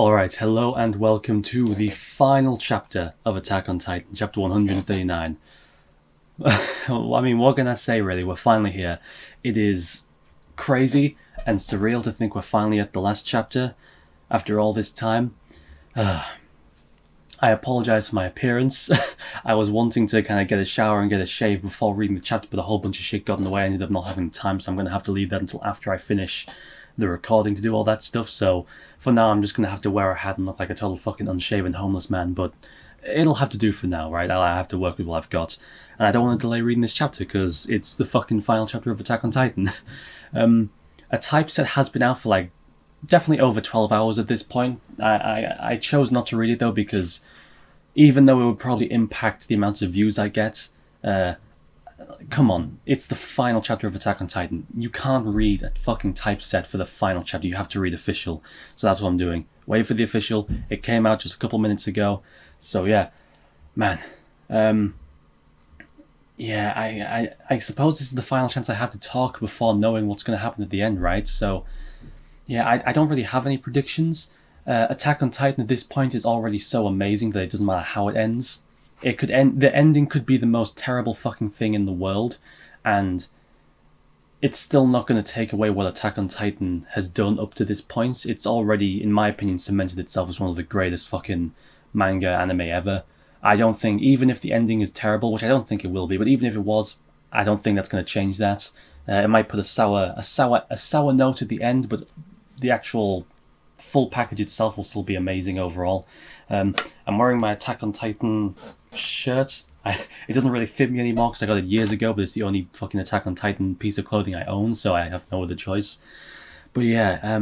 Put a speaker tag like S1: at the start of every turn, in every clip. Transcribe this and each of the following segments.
S1: Alright, hello and welcome to the final chapter of Attack on Titan, chapter 139. I mean, what can I say really? We're finally here. It is crazy and surreal to think we're finally at the last chapter after all this time. I apologise for my appearance. I was wanting to kind of get a shower and get a shave before reading the chapter, but a whole bunch of shit got in the way. I ended up not having time, so I'm going to have to leave that until after I finish the recording to do all that stuff. So for now, I'm just going to have to wear a hat and look like a total fucking unshaven homeless man, but it'll have to do for now, right? I have to work with what I've got. And I don't want to delay reading this chapter because it's the fucking final chapter of Attack on Titan. A typeset has been out for like definitely over 12 hours at this point. I chose not to read it though because even though it would probably impact the amount of views I get, come on, it's the final chapter of Attack on Titan. You can't read a fucking typeset for the final chapter. You have to read official. So that's what I'm doing. Wait for the official. It came out just a couple minutes ago. So yeah, man. Yeah, I suppose this is the final chance I have to talk before knowing what's going to happen at the end, right? So yeah, I don't really have any predictions. Attack on Titan at this point is already so amazing that it doesn't matter how it ends. It could end. The ending could be the most terrible fucking thing in the world, and it's still not going to take away what Attack on Titan has done up to this point. It's already, in my opinion, cemented itself as one of the greatest fucking manga anime ever. I don't think, even if the ending is terrible, which I don't think it will be, but even if it was, I don't think that's going to change that. It might put a sour note at the end, but the actual full package itself will still be amazing overall. I'm wearing my Attack on Titan shirt. It doesn't really fit me anymore because I got it years ago, but it's the only fucking Attack on Titan piece of clothing I own, so I have no other choice. But yeah,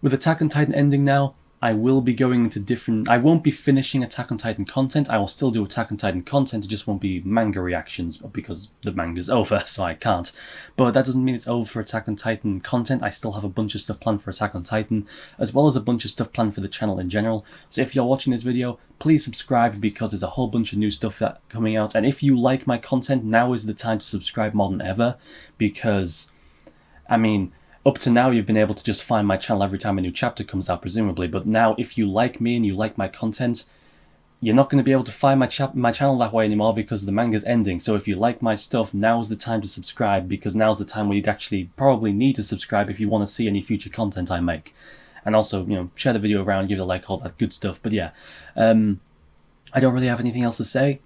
S1: with Attack on Titan ending now, I will be going into different... I won't be finishing Attack on Titan content. I will still do Attack on Titan content. It just won't be manga reactions because the manga's over, so I can't. But that doesn't mean it's over for Attack on Titan content. I still have a bunch of stuff planned for Attack on Titan, as well as a bunch of stuff planned for the channel in general. So if you're watching this video, please subscribe because there's a whole bunch of new stuff coming out. And if you like my content, now is the time to subscribe more than ever. Because, I mean... up to now, you've been able to just find my channel every time a new chapter comes out, presumably. But now, if you like me and you like my content, you're not going to be able to find my channel that way anymore because the manga's ending. So if you like my stuff, now's the time to subscribe, because now's the time where you'd actually probably need to subscribe if you want to see any future content I make. And also, share the video around, give it a like, all that good stuff. But yeah, I don't really have anything else to say.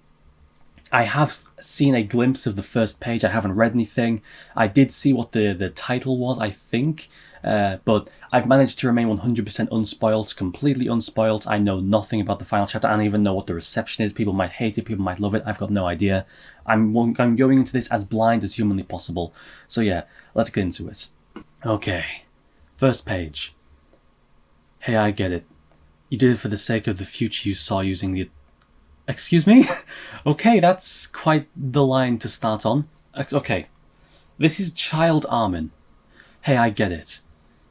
S1: I have seen a glimpse of the first page. I haven't read anything. I did see what the title was, I think. But I've managed to remain 100% unspoilt, completely unspoilt. I know nothing about the final chapter. I don't even know what the reception is. People might hate it. People might love it. I've got no idea. I'm going into this as blind as humanly possible. So yeah, let's get into it. Okay. First page. Hey, I get it. You did it for the sake of the future you saw using the... Excuse me? Okay, that's quite the line to start on. Okay. This is Child Armin. Hey, I get it.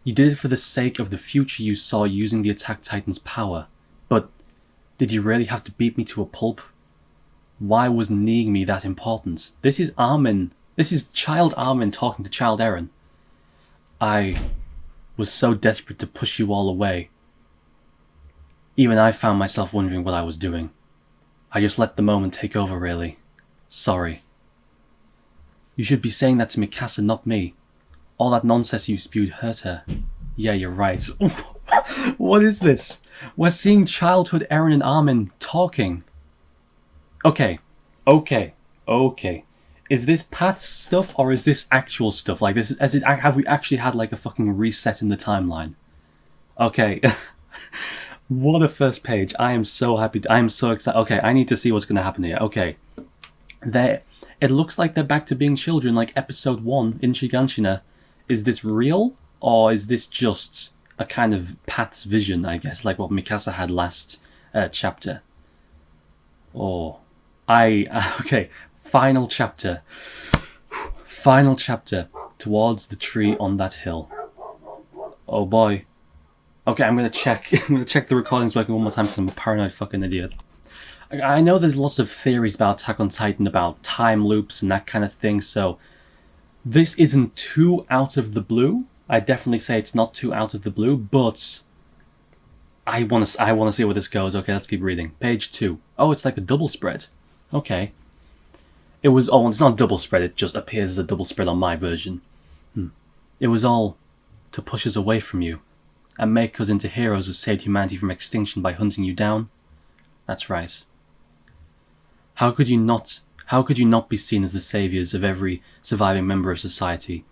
S1: You did it for the sake of the future you saw using the Attack Titan's power. But did you really have to beat me to a pulp? Why was kneeing me that important? This is Armin. This is Child Armin talking to Child Eren. I was so desperate to push you all away. Even I found myself wondering what I was doing. I just let the moment take over, really. Sorry. You should be saying that to Mikasa, not me. All that nonsense you spewed hurt her. Yeah, you're right. What is this? We're seeing childhood Eren and Armin talking. Okay. Is this past stuff or is this actual stuff? Like, have we actually had like a fucking reset in the timeline? Okay. What a first page. I am so happy. I am so excited. Okay, I need to see what's going to happen here. Okay. It looks like they're back to being children like episode 1 in Shiganshina. Is this real? Or is this just a kind of Pat's vision, I guess, like what Mikasa had last chapter? Okay. Final chapter. Final chapter. Towards the tree on that hill. Oh boy. Okay, I'm gonna check the recordings working one more time because I'm a paranoid fucking idiot. I know there's lots of theories about Attack on Titan, about time loops and that kind of thing, so this isn't too out of the blue, I definitely say it's not too out of the blue, but I want to see where this goes. Okay, let's keep reading. Page 2. Oh, it's like a double spread. Okay. It's not a double spread, it just appears as a double spread on my version. It was all to push us away from you and make us into heroes who saved humanity from extinction by hunting you down. That's right. How could you not be seen as the saviors of every surviving member of society?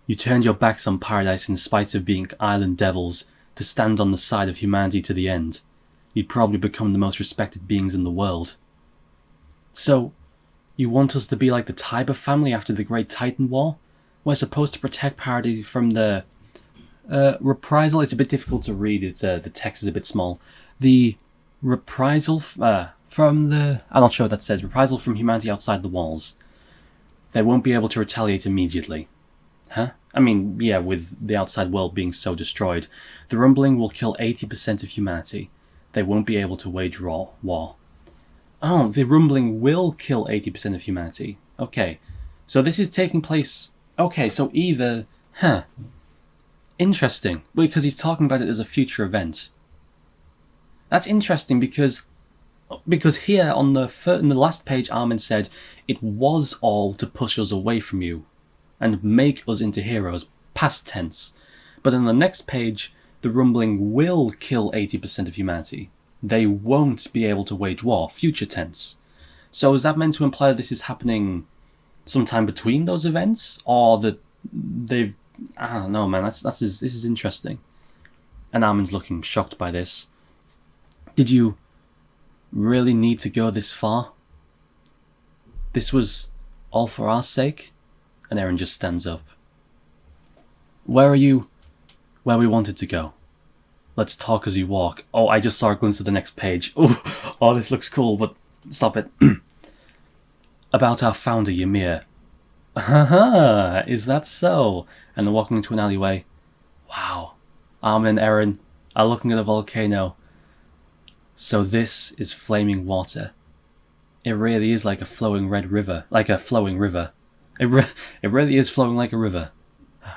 S1: You turned your backs on paradise in spite of being island devils to stand on the side of humanity to the end. You'd probably become the most respected beings in the world. So, you want us to be like the Tiber family after the Great Titan War? We're supposed to protect paradise from the reprisal. It's a bit difficult to read. The text is a bit small. The reprisal from the... I'm not sure what that says. Reprisal from humanity outside the walls. They won't be able to retaliate immediately. Huh? I mean, yeah, with the outside world being so destroyed. The rumbling will kill 80% of humanity. They won't be able to wage war. Oh, the rumbling will kill 80% of humanity. Okay. So this is taking place... Okay, so either... Interesting. Because he's talking about it as a future event. That's interesting because here in the last page, Armin said it was all to push us away from you and make us into heroes, past tense. But in the next page, the rumbling will kill 80% of humanity. They won't be able to wage war, future tense. So is that meant to imply that this is happening sometime between those events, or that they've... I don't know, man. This is interesting. And Armin's looking shocked by this. Did you really need to go this far? This was all for our sake? And Eren just stands up. Where are you? Where we wanted to go. Let's talk as we walk. Oh, I just saw a glimpse of the next page. Oh, this looks cool, but stop it. About our founder, Ymir. Haha, is that so? And they're walking into an alleyway. Wow. Armin and Eren are looking at a volcano. So this is flaming water. It really is like a flowing red river. Like a flowing river. It really is flowing like a river.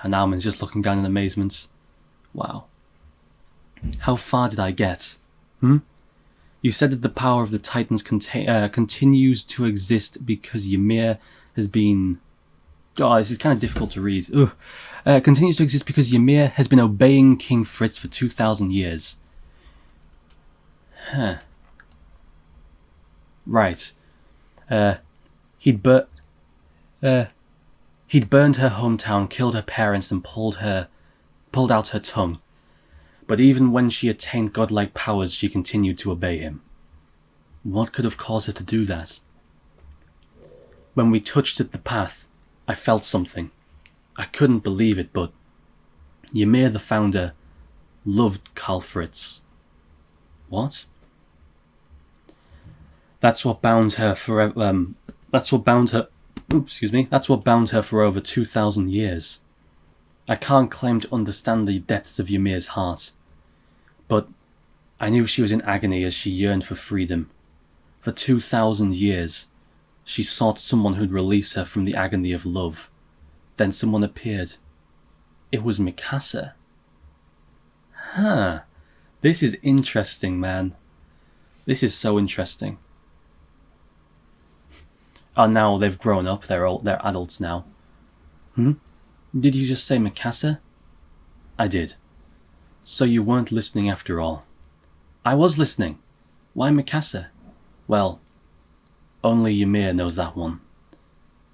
S1: And Armin's just looking down in amazement. Wow. How far did I get? You said that the power of the Titans continues to exist because Ymir has been... Oh, this is kind of difficult to read. Continues to exist because Ymir has been obeying King Fritz for 2,000 years. Huh. Right. He'd burned her hometown, killed her parents, and pulled out her tongue. But even when she attained godlike powers, she continued to obey him. What could have caused her to do that? When we touched at the path, I felt something. I couldn't believe it, but Ymir the founder loved Karl Fritz. What? That's what bound her forever. That's what bound her. That's what bound her for over 2,000 years. I can't claim to understand the depths of Ymir's heart, but I knew she was in agony as she yearned for freedom. For 2,000 years, she sought someone who'd release her from the agony of love. Then someone appeared. It was Mikasa. Huh. This is interesting, man. This is so interesting. Oh, now they've grown up. They're adults now. Did you just say Mikasa? I did. So you weren't listening after all. I was listening. Why Mikasa? Well, only Ymir knows that one.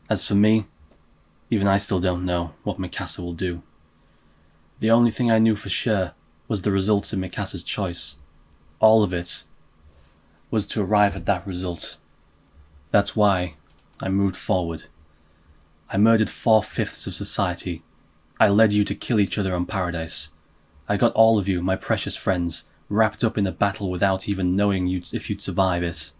S1: As for me, even I still don't know what Mikasa will do. The only thing I knew for sure was the results of Mikasa's choice. All of it was to arrive at that result. That's why I moved forward. I murdered 4/5 of society. I led you to kill each other on Paradise. I got all of you, my precious friends, wrapped up in a battle without even knowing if you'd survive it.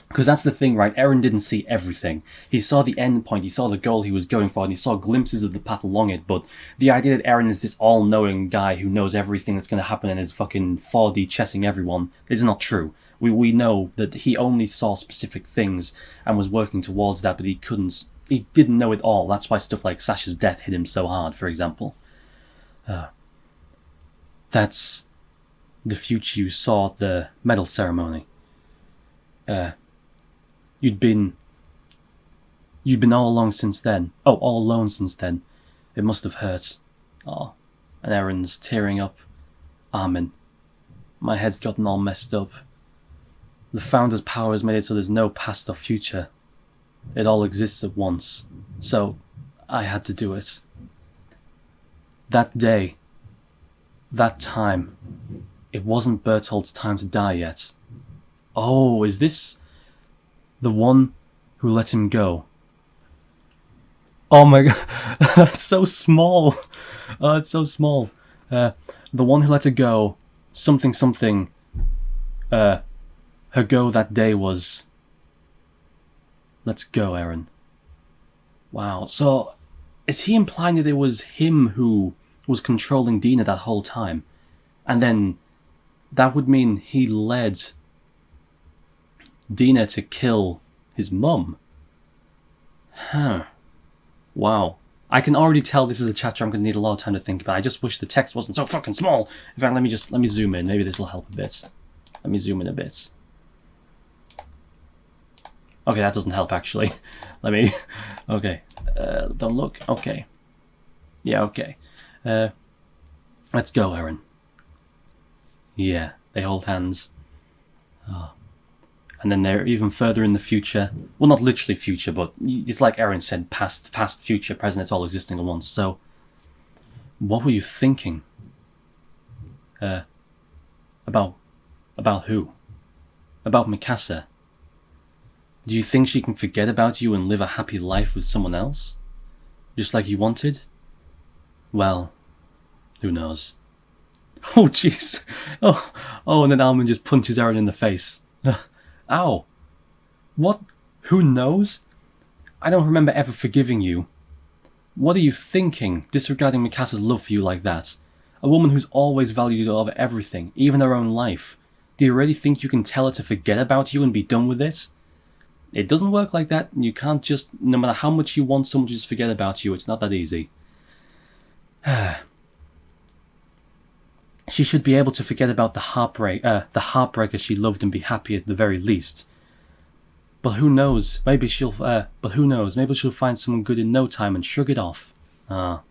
S1: Because that's the thing, right? Eren didn't see everything. He saw the end point, he saw the goal he was going for, and he saw glimpses of the path along it, but the idea that Eren is this all-knowing guy who knows everything that's going to happen and is fucking 4D chessing everyone is not true. We know that he only saw specific things and was working towards that, but he couldn't he didn't know it all. That's why stuff like Sasha's death hit him so hard, for example. That's the future you saw at the medal ceremony. You'd been all along since then. Oh, all alone since then. It must have hurt. Oh, and Erin's tearing up. Armin, my head's gotten all messed up. The Founder's power has made it so there's no past or future. It all exists at once. So, I had to do it. That day, that time, it wasn't Berthold's time to die yet. Oh, is this the one who let him go? Oh my god, that's so small. Oh, it's so small. The one who let her go, something, her go that day was, let's go, Eren. Wow, so is he implying that it was him who was controlling Dina that whole time? And then that would mean he led Dina to kill his mum? Huh. Wow. I can already tell this is a chapter I'm going to need a lot of time to think about. I just wish the text wasn't so fucking small. In fact, let me zoom in. Maybe this will help a bit. Let me zoom in a bit. Okay, that doesn't help, actually. Okay. Don't look. Okay. Yeah, okay. Let's go, Eren. Yeah, they hold hands. Oh. And then they're even further in the future. Well, not literally future, but it's like Eren said, past, future, present, it's all existing at once. So, what were you thinking? About who? About Mikasa? Do you think she can forget about you and live a happy life with someone else? Just like you wanted? Well, who knows? Oh, jeez. Oh, and then Armin just punches Eren in the face. Ow. What? Who knows? I don't remember ever forgiving you. What are you thinking, disregarding Mikasa's love for you like that? A woman who's always valued you over everything, even her own life. Do you really think you can tell her to forget about you and be done with it? It doesn't work like that. You can't just, no matter how much you want someone to just forget about you, it's not that easy. She should be able to forget about the heartbreaker she loved and be happy at the very least. But who knows? Maybe she'll find someone good in no time and shrug it off. No.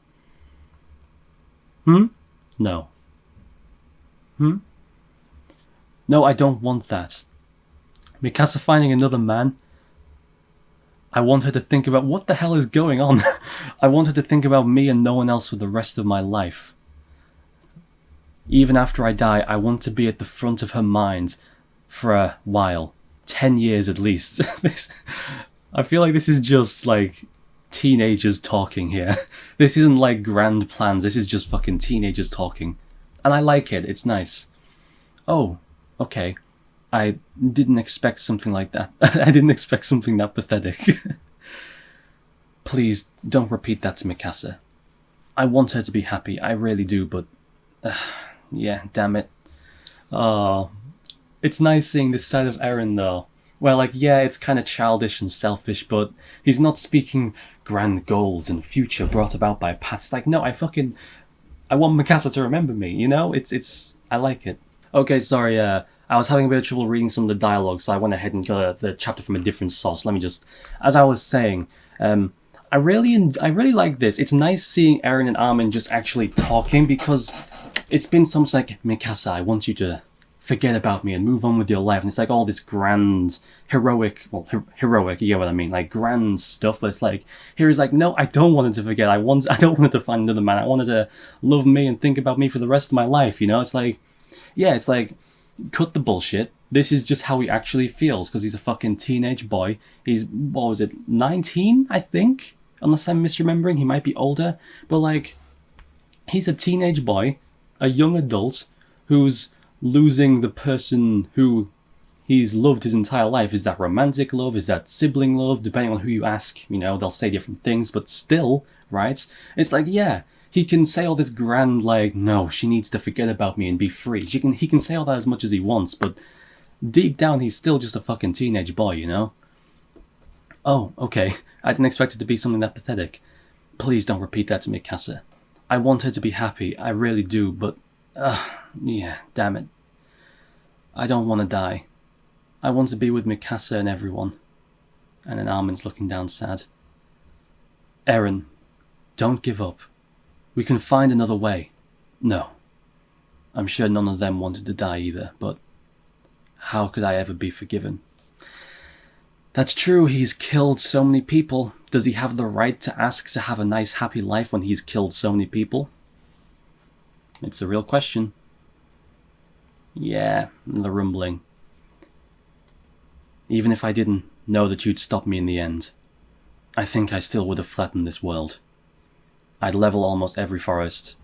S1: No, I don't want that. Mikasa finding another man. I want her to think about what the hell is going on. I want her to think about me and no one else for the rest of my life. Even after I die, I want to be at the front of her mind for a while. 10 years at least. I feel like this is just like teenagers talking here. This isn't like grand plans, this is just fucking teenagers talking. And I like it, it's nice. Oh, okay. I didn't expect something like that. I didn't expect something that pathetic. Please, don't repeat that to Mikasa. I want her to be happy, I really do, but... yeah, damn it. Oh, it's nice seeing this side of Eren, though. Well, like, yeah, it's kind of childish and selfish, but he's not speaking grand goals and future brought about by past. Like, no, I want Mikasa to remember me, you know? I like it. Okay, sorry, I was having a bit of trouble reading some of the dialogue, so I went ahead and got the chapter from a different source. Let me just, as I was saying, I really like this. It's nice seeing Eren and Armin just actually talking, because it's been so much like, Mikasa, I want you to forget about me and move on with your life. And it's like all this grand, heroic, you get what I mean? Like grand stuff. But it's like, here he's like, no, I don't want her to forget. I don't want her to find another man. I want her to love me and think about me for the rest of my life, you know? It's like, yeah, it's like, cut the bullshit. This is just how he actually feels, because he's a fucking teenage boy. He's, 19, I think? Unless I'm misremembering, he might be older. But like, he's a teenage boy, a young adult, who's losing the person who he's loved his entire life. Is that romantic love? Is that sibling love? Depending on who you ask, you know, they'll say different things, but still, right? It's like, yeah, he can say all this grand, like, no, she needs to forget about me and be free. He can say all that as much as he wants, but deep down, he's still just a fucking teenage boy, you know? Oh, okay. I didn't expect it to be something that pathetic. Please don't repeat that to Mikasa. I want her to be happy, I really do, but... yeah, damn it. I don't want to die. I want to be with Mikasa and everyone. And then Armin's looking down sad. Eren, don't give up. We can find another way. No. I'm sure none of them wanted to die either, but how could I ever be forgiven? That's true, he's killed so many people. Does he have the right to ask to have a nice, happy life when he's killed so many people? It's a real question. Yeah, the rumbling. Even if I didn't know that you'd stop me in the end, I think I still would have flattened this world. I'd level almost every forest,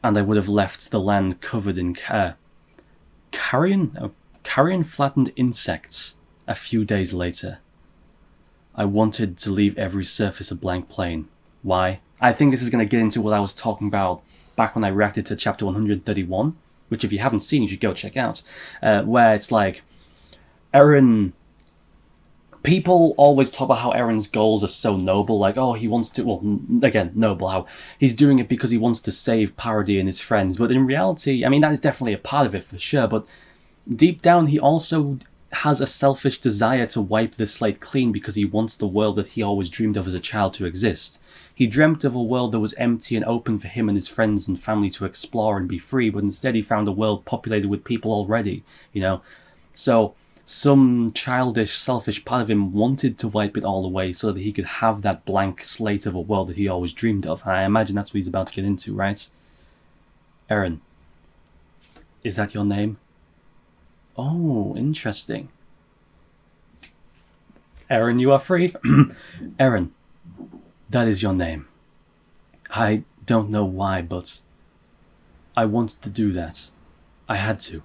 S1: and I would have left the land covered in carrion flattened insects a few days later. I wanted to leave every surface a blank plain. Why? I think this is going to get into what I was talking about back when I reacted to chapter 131, which if you haven't seen, you should go check out, where it's like, Eren... People always talk about how Eren's goals are so noble, like, oh, he wants to, well, again, noble, how he's doing it because he wants to save Paradis and his friends, but in reality, I mean, that is definitely a part of it for sure, but deep down he also has a selfish desire to wipe the slate clean because he wants the world that he always dreamed of as a child to exist. He dreamt of a world that was empty and open for him and his friends and family to explore and be free, but instead he found a world populated with people already, you know? So some childish, selfish part of him wanted to wipe it all away so that he could have that blank slate of a world that he always dreamed of. I imagine that's what he's about to get into, right? Eren. Is that your name? Oh, interesting. Eren, you are free. Eren, that is your name. I don't know why, but I wanted to do that. I had to.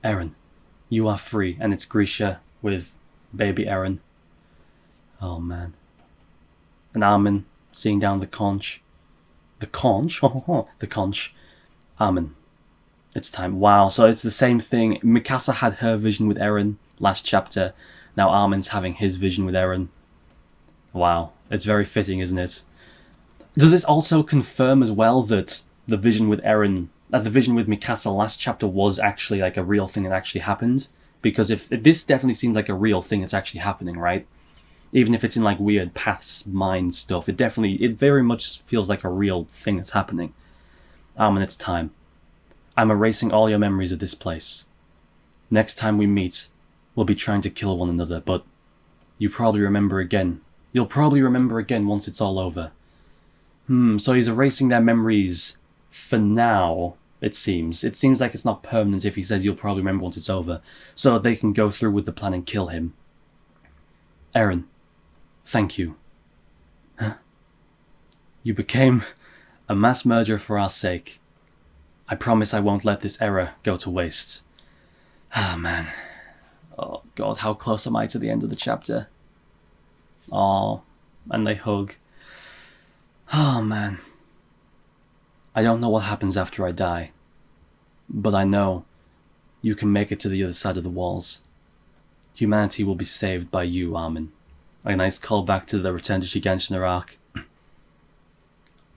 S1: Eren, you are free. And it's Grisha with baby Eren. Oh, man. And Armin seeing down the conch. The conch? The conch. Armin. It's time. Wow, so it's the same thing. Mikasa had her vision with Eren last chapter. Now Armin's having his vision with Eren. Wow, it's very fitting, isn't it? Does this also confirm as well that the vision with Eren, the vision with Mikasa last chapter was actually like a real thing that actually happened? Because if this definitely seems like a real thing that's actually happening, right? Even if it's in like weird paths, mind stuff, it very much feels like a real thing that's happening. Armin, it's time. I'm erasing all your memories of this place. Next time we meet, we'll be trying to kill one another, but you probably remember again. You'll probably remember again once it's all over. So he's erasing their memories for now, it seems. It seems like it's not permanent if he says you'll probably remember once it's over, so that they can go through with the plan and kill him. Eren, thank you. Huh? You became a mass murderer for our sake. I promise I won't let this error go to waste. Ah, man. Oh, God, how close am I to the end of the chapter? Oh, and they hug. Oh, man. I don't know what happens after I die, but I know you can make it to the other side of the walls. Humanity will be saved by you, Armin. A nice callback to the Return to Shiganshina arc.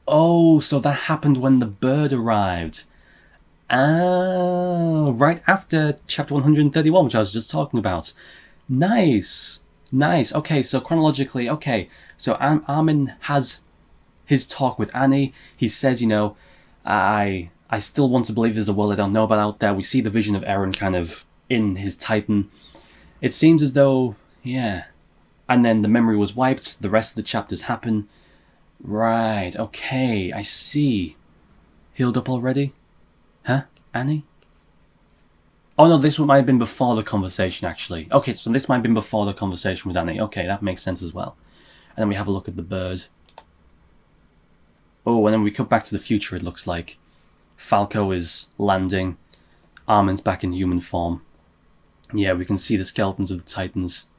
S1: Oh, so that happened when the bird arrived. Right after chapter 131, which I was just talking about. Nice. Okay, so chronologically, so Armin has his talk with Annie. He says, I still want to believe there's a world I don't know about out there. We see the vision of Eren kind of in his Titan. It seems as though, yeah. And then the memory was wiped. The rest of the chapters happen. Right, okay, I see. Healed up already? Huh? Annie? Oh no, this might have been before the conversation, actually. Okay, so this might have been before the conversation with Annie. Okay, that makes sense as well. And then we have a look at the bird. Oh, and then we cut back to the future, it looks like. Falco is landing. Armin's back in human form. Yeah, we can see the skeletons of the Titans.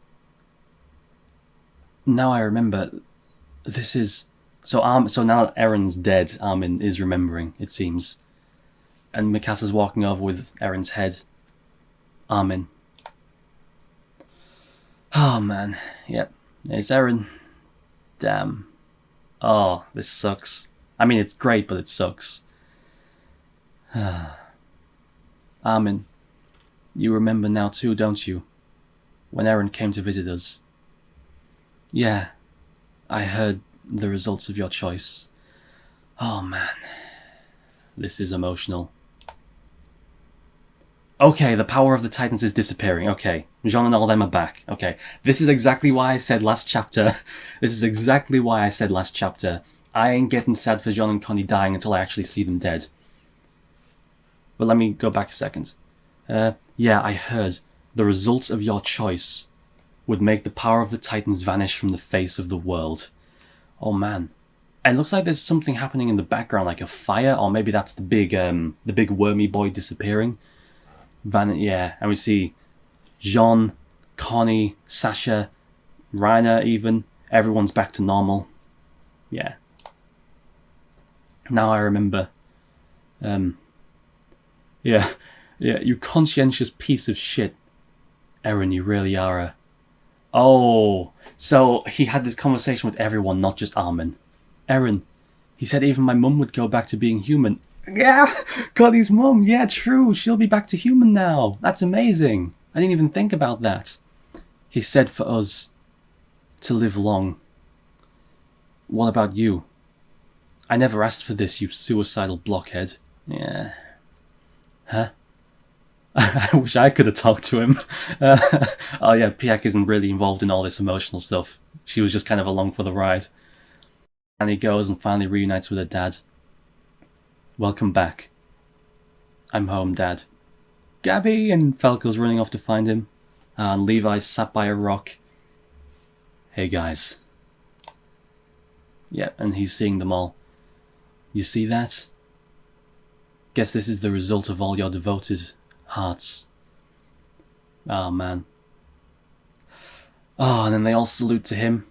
S1: Now I remember. This is... So now that Eren's dead, Armin is remembering, it seems. And Mikasa's walking over with Eren's head. Armin. Oh, man. Yep. It's Eren. Damn. Oh, this sucks. I mean, it's great, but it sucks. Armin, you remember now too, don't you? When Eren came to visit us. Yeah, I heard the results of your choice. Oh man, this is emotional. Okay, the power of the Titans is disappearing. Okay, Jean and all them are back. Okay, this is exactly why I said last chapter. I ain't getting sad for Jean and Connie dying until I actually see them dead. But let me go back a second. Yeah, I heard the results of your choice would make the power of the Titans vanish from the face of the world. Oh man. It looks like there's something happening in the background, like a fire, or maybe that's the big wormy boy disappearing. Yeah, and we see Jean, Connie, Sasha, Reiner even. Everyone's back to normal. Yeah. Now I remember. Yeah, you conscientious piece of shit. Eren, you really are a... Oh, so he had this conversation with everyone, not just Armin. Eren, he said even my mum would go back to being human. Yeah, Connie's mum, yeah, true, she'll be back to human now. That's amazing. I didn't even think about that. He said for us to live long. What about you? I never asked for this, you suicidal blockhead. Yeah. Huh? I wish I could have talked to him. Oh yeah, Piak isn't really involved in all this emotional stuff. She was just kind of along for the ride. And he goes and finally reunites with her dad. Welcome back. I'm home, Dad. Gabby! And Falco's running off to find him. And Levi's sat by a rock. Hey guys. Yeah, and he's seeing them all. You see that? Guess this is the result of all your devoted hearts. Oh man. Oh, and then they all salute to him.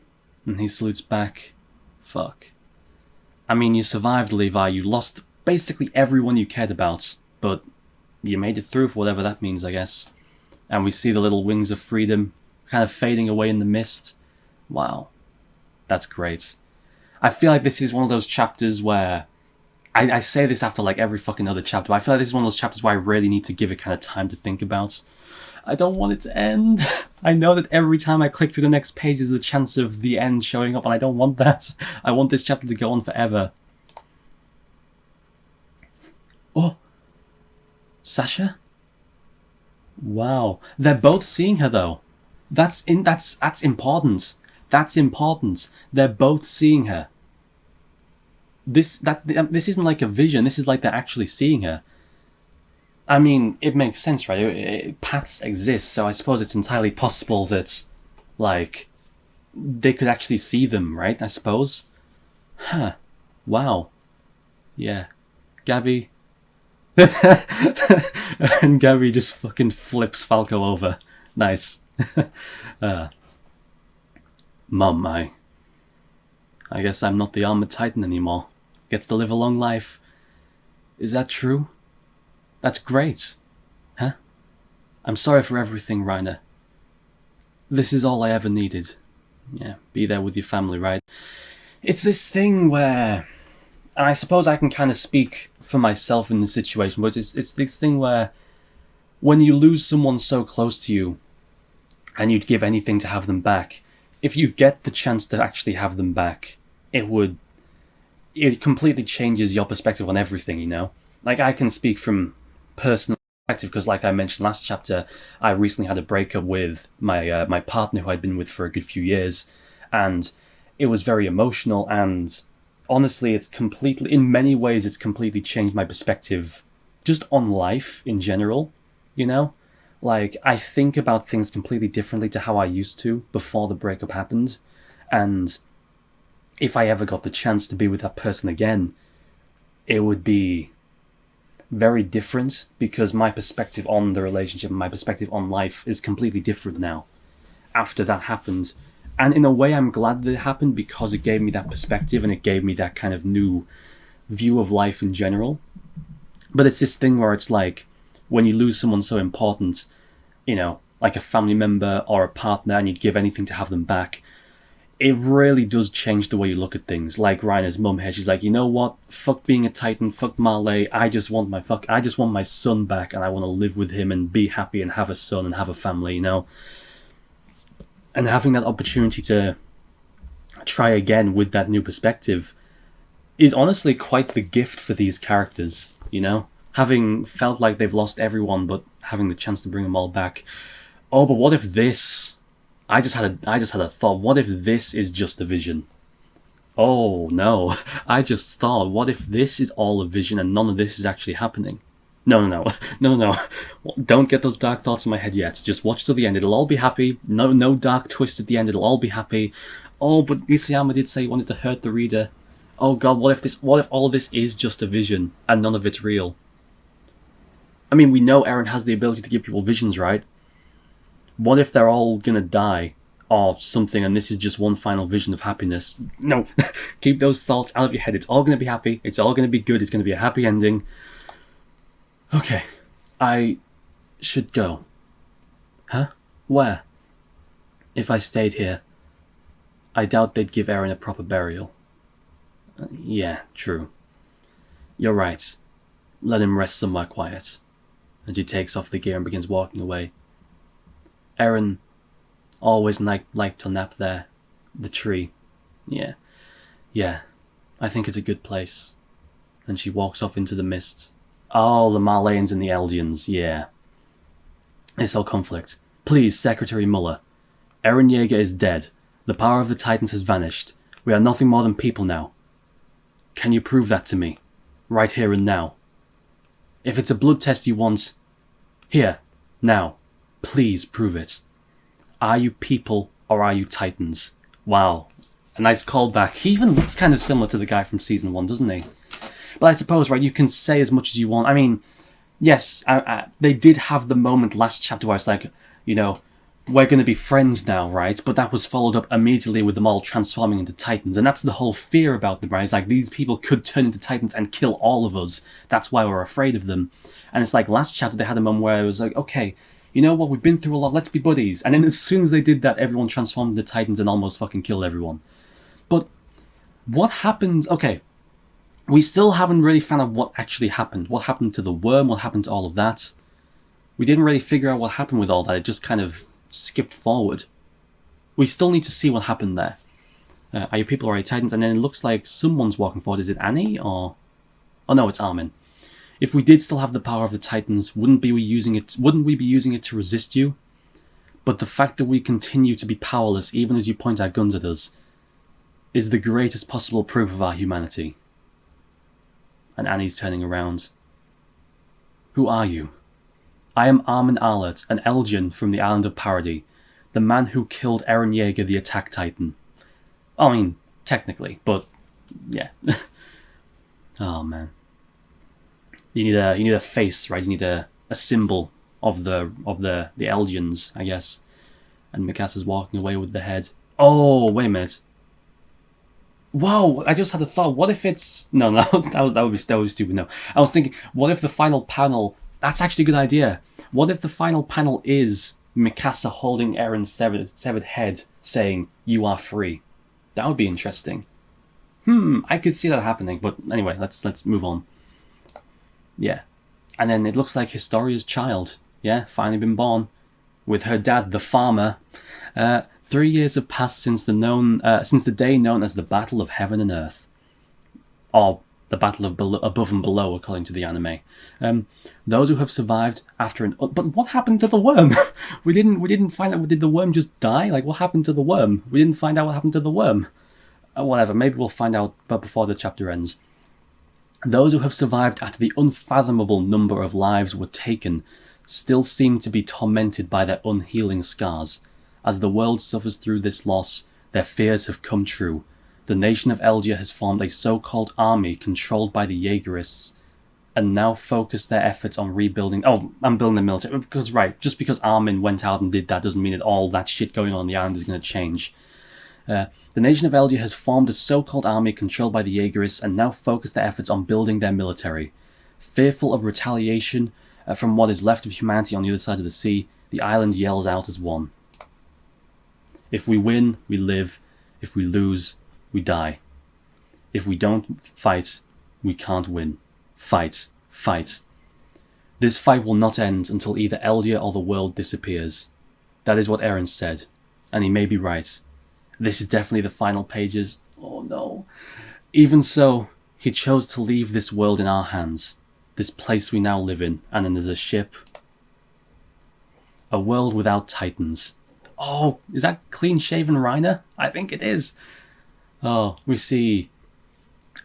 S1: And he salutes back. Fuck. I mean, you survived, Levi. You lost basically everyone you cared about. But you made it through for whatever that means, I guess. And we see the little wings of freedom kind of fading away in the mist. Wow. That's great. I feel like this is one of those chapters where... I say this after like every fucking other chapter, but I feel like this is one of those chapters where I really need to give it kind of time to think about. I don't want it to end. I know that every time I click through the next page there's a chance of the end showing up, and I don't want that. I want this chapter to go on forever. Oh! Sasha? Wow. They're both seeing her though. That's important. That's important. They're both seeing her. This isn't like a vision. This is like they're actually seeing her. I mean, it makes sense, right? Paths exist, so I suppose it's entirely possible that, like, they could actually see them, right? I suppose. Huh. Wow. Yeah. Gabby. And Gabby just fucking flips Falco over. Nice. Mum, I guess I'm not the armored titan anymore. Gets to live a long life. Is that true? That's great. Huh? I'm sorry for everything, Reiner. This is all I ever needed. Yeah, be there with your family, right? It's this thing where... And I suppose I can kind of speak for myself in this situation, but it's this thing where when you lose someone so close to you and you'd give anything to have them back, if you get the chance to actually have them back, it completely changes your perspective on everything, you know? Like, I can speak from personal perspective, because like I mentioned last chapter, I recently had a breakup with my partner who I'd been with for a good few years, and it was very emotional, and honestly, in many ways, it's completely changed my perspective just on life in general, you know? Like, I think about things completely differently to how I used to before the breakup happened, and if I ever got the chance to be with that person again, it would be very different, because my perspective on the relationship and my perspective on life is completely different now after that happened. And in a way, I'm glad that it happened, because it gave me that perspective and it gave me that kind of new view of life in general. But it's this thing where it's like, when you lose someone so important, you know, like a family member or a partner, and you'd give anything to have them back, it really does change the way you look at things. Like Reiner's mum here, she's like, you know what? Fuck being a Titan, fuck Marley. I just want my son back, and I want to live with him and be happy and have a son and have a family, you know? And having that opportunity to try again with that new perspective is honestly quite the gift for these characters, you know? Having felt like they've lost everyone, but having the chance to bring them all back. Oh, but what if this... I just had a thought. What if this is just a vision? Oh, no. I just thought, what if this is all a vision and none of this is actually happening? No. Don't get those dark thoughts in my head yet. Just watch till the end. It'll all be happy. No dark twist at the end. It'll all be happy. Oh, but Isayama did say he wanted to hurt the reader. Oh god, what if all of this is just a vision and none of it's real? I mean, we know Eren has the ability to give people visions, right? What if they're all gonna die or something and this is just one final vision of happiness? No. Keep those thoughts out of your head. It's all gonna be happy. It's all gonna be good. It's gonna be a happy ending. Okay. I should go. Huh? Where? If I stayed here, I doubt they'd give Eren a proper burial. Yeah, true. You're right. Let him rest somewhere quiet. And she takes off the gear and begins walking away. Eren always liked to nap there. The tree. Yeah. I think it's a good place. And she walks off into the mist. Oh, the Marleyans and the Eldians, yeah. This whole conflict. Please, Secretary Muller. Eren Yeager is dead. The power of the Titans has vanished. We are nothing more than people now. Can you prove that to me? Right here and now. If it's a blood test you want... Here. Now. Please prove it. Are you people or are you Titans? Wow. A nice callback. He even looks kind of similar to the guy from Season 1, doesn't he? But I suppose, right, you can say as much as you want. I mean, yes, they did have the moment last chapter where it's like, you know, we're going to be friends now, right? But that was followed up immediately with them all transforming into Titans. And that's the whole fear about them, right? It's like, these people could turn into Titans and kill all of us. That's why we're afraid of them. And it's like, last chapter they had a moment where it was like, okay, you know what, we've been through a lot, let's be buddies. And then as soon as they did that, everyone transformed into Titans and almost fucking killed everyone. But what happened... Okay, we still haven't really found out what actually happened. What happened to the worm, what happened to all of that. We didn't really figure out what happened with all that, it just kind of skipped forward. We still need to see what happened there. Are you people already Titans? And then it looks like someone's walking forward. Is it Annie or... Oh no, it's Armin. If we did still have the power of the Titans, wouldn't we be using it to resist you? But the fact that we continue to be powerless, even as you point our guns at us, is the greatest possible proof of our humanity. And Annie's turning around. Who are you? I am Armin Arlert, an Eldian from the island of Parody, the man who killed Eren Yeager, the Attack Titan. I mean, technically, but yeah. Oh man. You need a face, right? You need a symbol of the Eldians, I guess. And Mikasa's walking away with the head. Oh, wait a minute. Whoa! I just had a thought. What if it's no? That would be stupid. No, I was thinking. What if the final panel? That's actually a good idea. What if the final panel is Mikasa holding Eren's severed head, saying, "You are free"? That would be interesting. I could see that happening. But anyway, let's move on. Yeah. And then it looks like Historia's child, yeah, finally been born, with her dad, the farmer. 3 years have passed since the day known as the Battle of Heaven and Earth. Or the Battle of Above and Below, according to the anime. Those who have survived after an... But what happened to the worm? we didn't find out. Did the worm just die? Like, what happened to the worm? We didn't find out what happened to the worm. Whatever, maybe we'll find out but before the chapter ends. Those who have survived after the unfathomable number of lives were taken still seem to be tormented by their unhealing scars. As the world suffers through this loss, their fears have come true. The nation of Eldia has formed a so-called army controlled by the Jaegerists, and now focus their efforts on rebuilding... Oh, I'm building the military. Because, right, just because Armin went out and did that doesn't mean that all that shit going on the island is going to change. The nation of Eldia has formed a so-called army controlled by the Jaegerists and now focus their efforts on building their military. Fearful of retaliation from what is left of humanity on the other side of the sea, the island yells out as one. If we win, we live. If we lose, we die. If we don't fight, we can't win. Fight. Fight. This fight will not end until either Eldia or the world disappears. That is what Eren said, and he may be right. This is definitely the final pages. Oh no. Even so, he chose to leave this world in our hands, this place we now live in, and then there's a ship. A world without titans. Oh, is that clean-shaven Reiner? I think it is. Oh, we see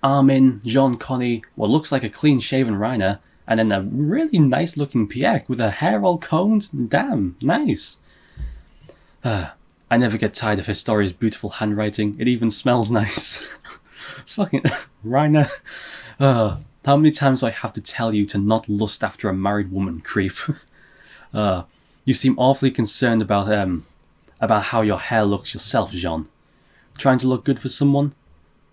S1: Armin, Jean Connie, what looks like a clean-shaven Reiner, and then a really nice-looking Pieck with her hair all combed. Damn, nice. I never get tired of Historia's beautiful handwriting. It even smells nice. Fucking Reiner. How many times do I have to tell you to not lust after a married woman, creep? You seem awfully concerned about how your hair looks yourself, Jean. Trying to look good for someone?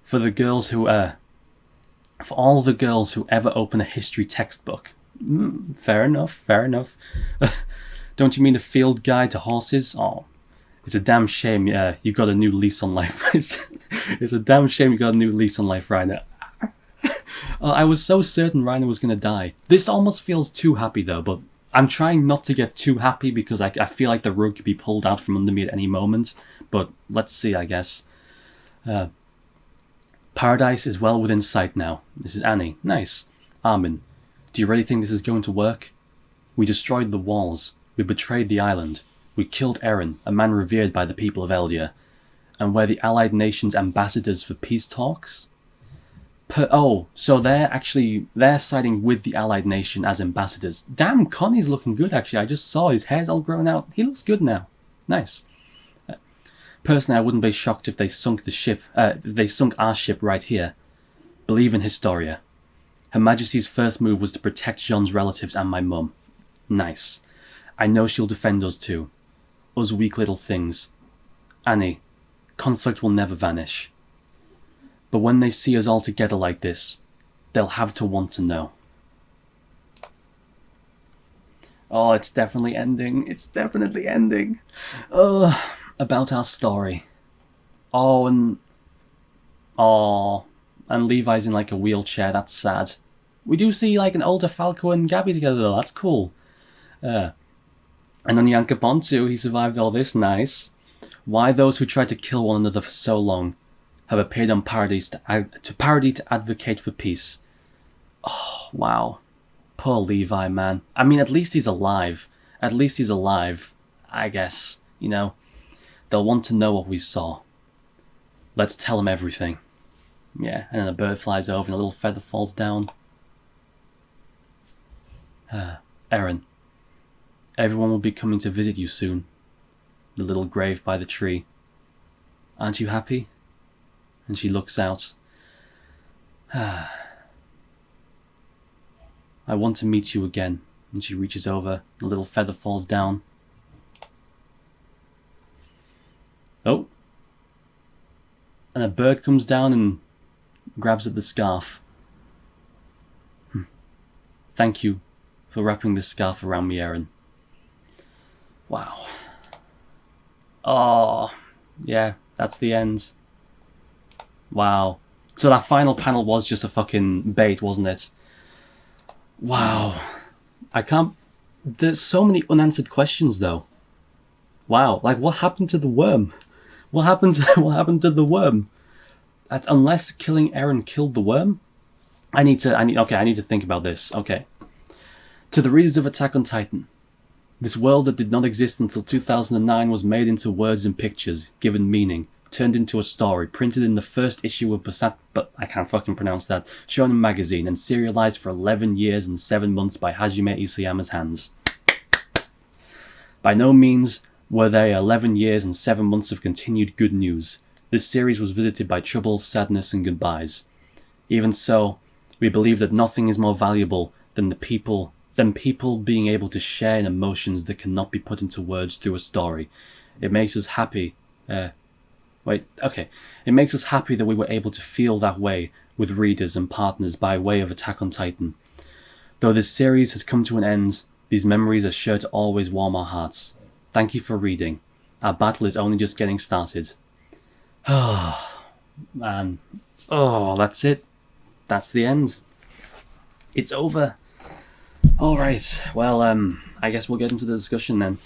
S1: For the girls who, for all the girls who ever open a history textbook. Fair enough, fair enough. Don't you mean a field guide to horses? Oh, it's a damn shame you got a new lease on life. It's a damn shame you got a new lease on life, Reiner. I was so certain Reiner was going to die. This almost feels too happy though, but I'm trying not to get too happy because I feel like the rug could be pulled out from under me at any moment. But let's see, I guess. Paradise is well within sight now. This is Annie. Nice. Armin, do you really think this is going to work? We destroyed the walls. We betrayed the island. We killed Eren, a man revered by the people of Eldia. And we're the Allied Nations ambassadors for peace talks? So they're siding with the Allied Nation as ambassadors. Damn, Connie's looking good actually. I just saw his hair's all grown out. He looks good now. Nice. Personally, I wouldn't be shocked if they sunk the ship. They sunk our ship right here. Believe in Historia. Her Majesty's first move was to protect Jean's relatives and my mum. Nice. I know she'll defend us too. Us weak little things. Annie, conflict will never vanish. But when they see us all together like this, they'll have to want to know. Oh, it's definitely ending. It's definitely ending. About our story. And Levi's in like a wheelchair. That's sad. We do see like an older Falco and Gabby together though. That's cool. And on Yankapontu, he survived all this. Nice. Why those who tried to kill one another for so long have appeared on Parody to advocate for peace. Oh, wow. Poor Levi, man. I mean, at least he's alive. At least he's alive, I guess. You know, they'll want to know what we saw. Let's tell them everything. Yeah, and then a bird flies over and a little feather falls down. Eren, everyone will be coming to visit you soon. The little grave by the tree. Aren't you happy? And she looks out. I want to meet you again. And she reaches over. The little feather falls down. Oh. And a bird comes down and grabs at the scarf. Thank you for wrapping this scarf around me, Eren. Wow. Oh, yeah, that's the end. Wow. So that final panel was just a fucking bait, wasn't it? Wow. There's so many unanswered questions, though. Wow. Like, what happened to the worm? What happened to the worm? Unless killing Eren killed the worm? I need to think about this. Okay. To the readers of Attack on Titan. This world that did not exist until 2009 was made into words and pictures, given meaning, turned into a story, printed in the first issue of but I can't fucking pronounce that, Shonen magazine, and serialized for 11 years and 7 months by Hajime Isayama's hands. By no means were they 11 years and 7 months of continued good news. This series was visited by trouble, sadness, and goodbyes. Even so, we believe that nothing is more valuable than people being able to share in emotions that cannot be put into words through a story. It makes us happy. It makes us happy that we were able to feel that way with readers and partners by way of Attack on Titan. Though this series has come to an end, these memories are sure to always warm our hearts. Thank you for reading. Our battle is only just getting started. Man. Oh, that's it. That's the end. It's over. Alright, well, I guess we'll get into the discussion then.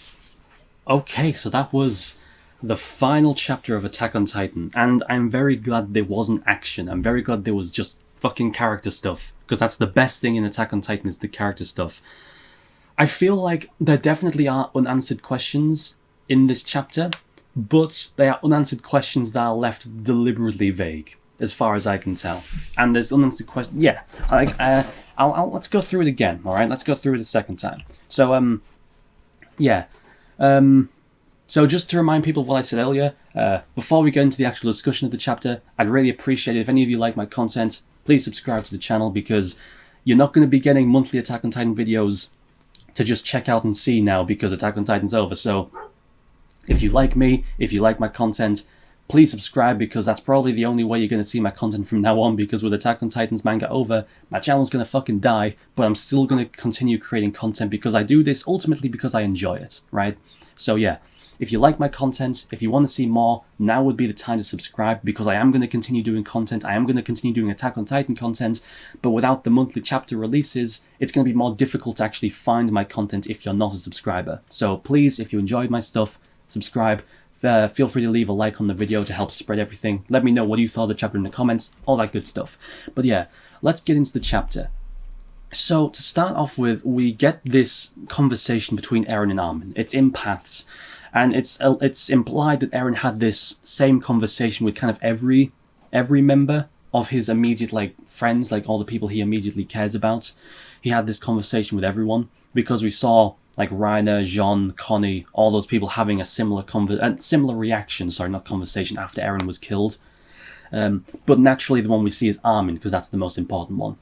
S1: Okay, so that was the final chapter of Attack on Titan, and I'm very glad there wasn't action. I'm very glad there was just fucking character stuff, because that's the best thing in Attack on Titan is the character stuff. I feel like there definitely are unanswered questions in this chapter, but they are unanswered questions that are left deliberately vague, as far as I can tell. And there's unanswered questions. Yeah, let's go through it again. All right, let's go through it a second time. So so just to remind people of what I said earlier, before we go into the actual discussion of the chapter, I'd really appreciate it if any of you like my content, please subscribe to the channel, because you're not going to be getting monthly Attack on Titan videos to just check out and see now because Attack on Titan's over. So if you like me, if you like my content, please subscribe, because that's probably the only way you're going to see my content from now on, because with Attack on Titan's manga over, my channel's going to fucking die, but I'm still going to continue creating content because I do this ultimately because I enjoy it, right? So yeah, if you like my content, if you want to see more, now would be the time to subscribe, because I am going to continue doing content. I am going to continue doing Attack on Titan content, but without the monthly chapter releases, it's going to be more difficult to actually find my content if you're not a subscriber. So please, if you enjoyed my stuff, subscribe. Feel free to leave a like on the video to help spread everything. Let me know what you thought of the chapter in the comments, all that good stuff. But yeah, let's get into the chapter. So to start off with, we get this conversation between Eren and Armin. It's in paths. And it's implied that Eren had this same conversation with kind of every member of his immediate friends, like all the people he immediately cares about. He had this conversation with everyone, because we saw Reiner, Jean, Connie, all those people having a similar reaction. Sorry, not conversation, after Eren was killed. But naturally, the one we see is Armin, because that's the most important one.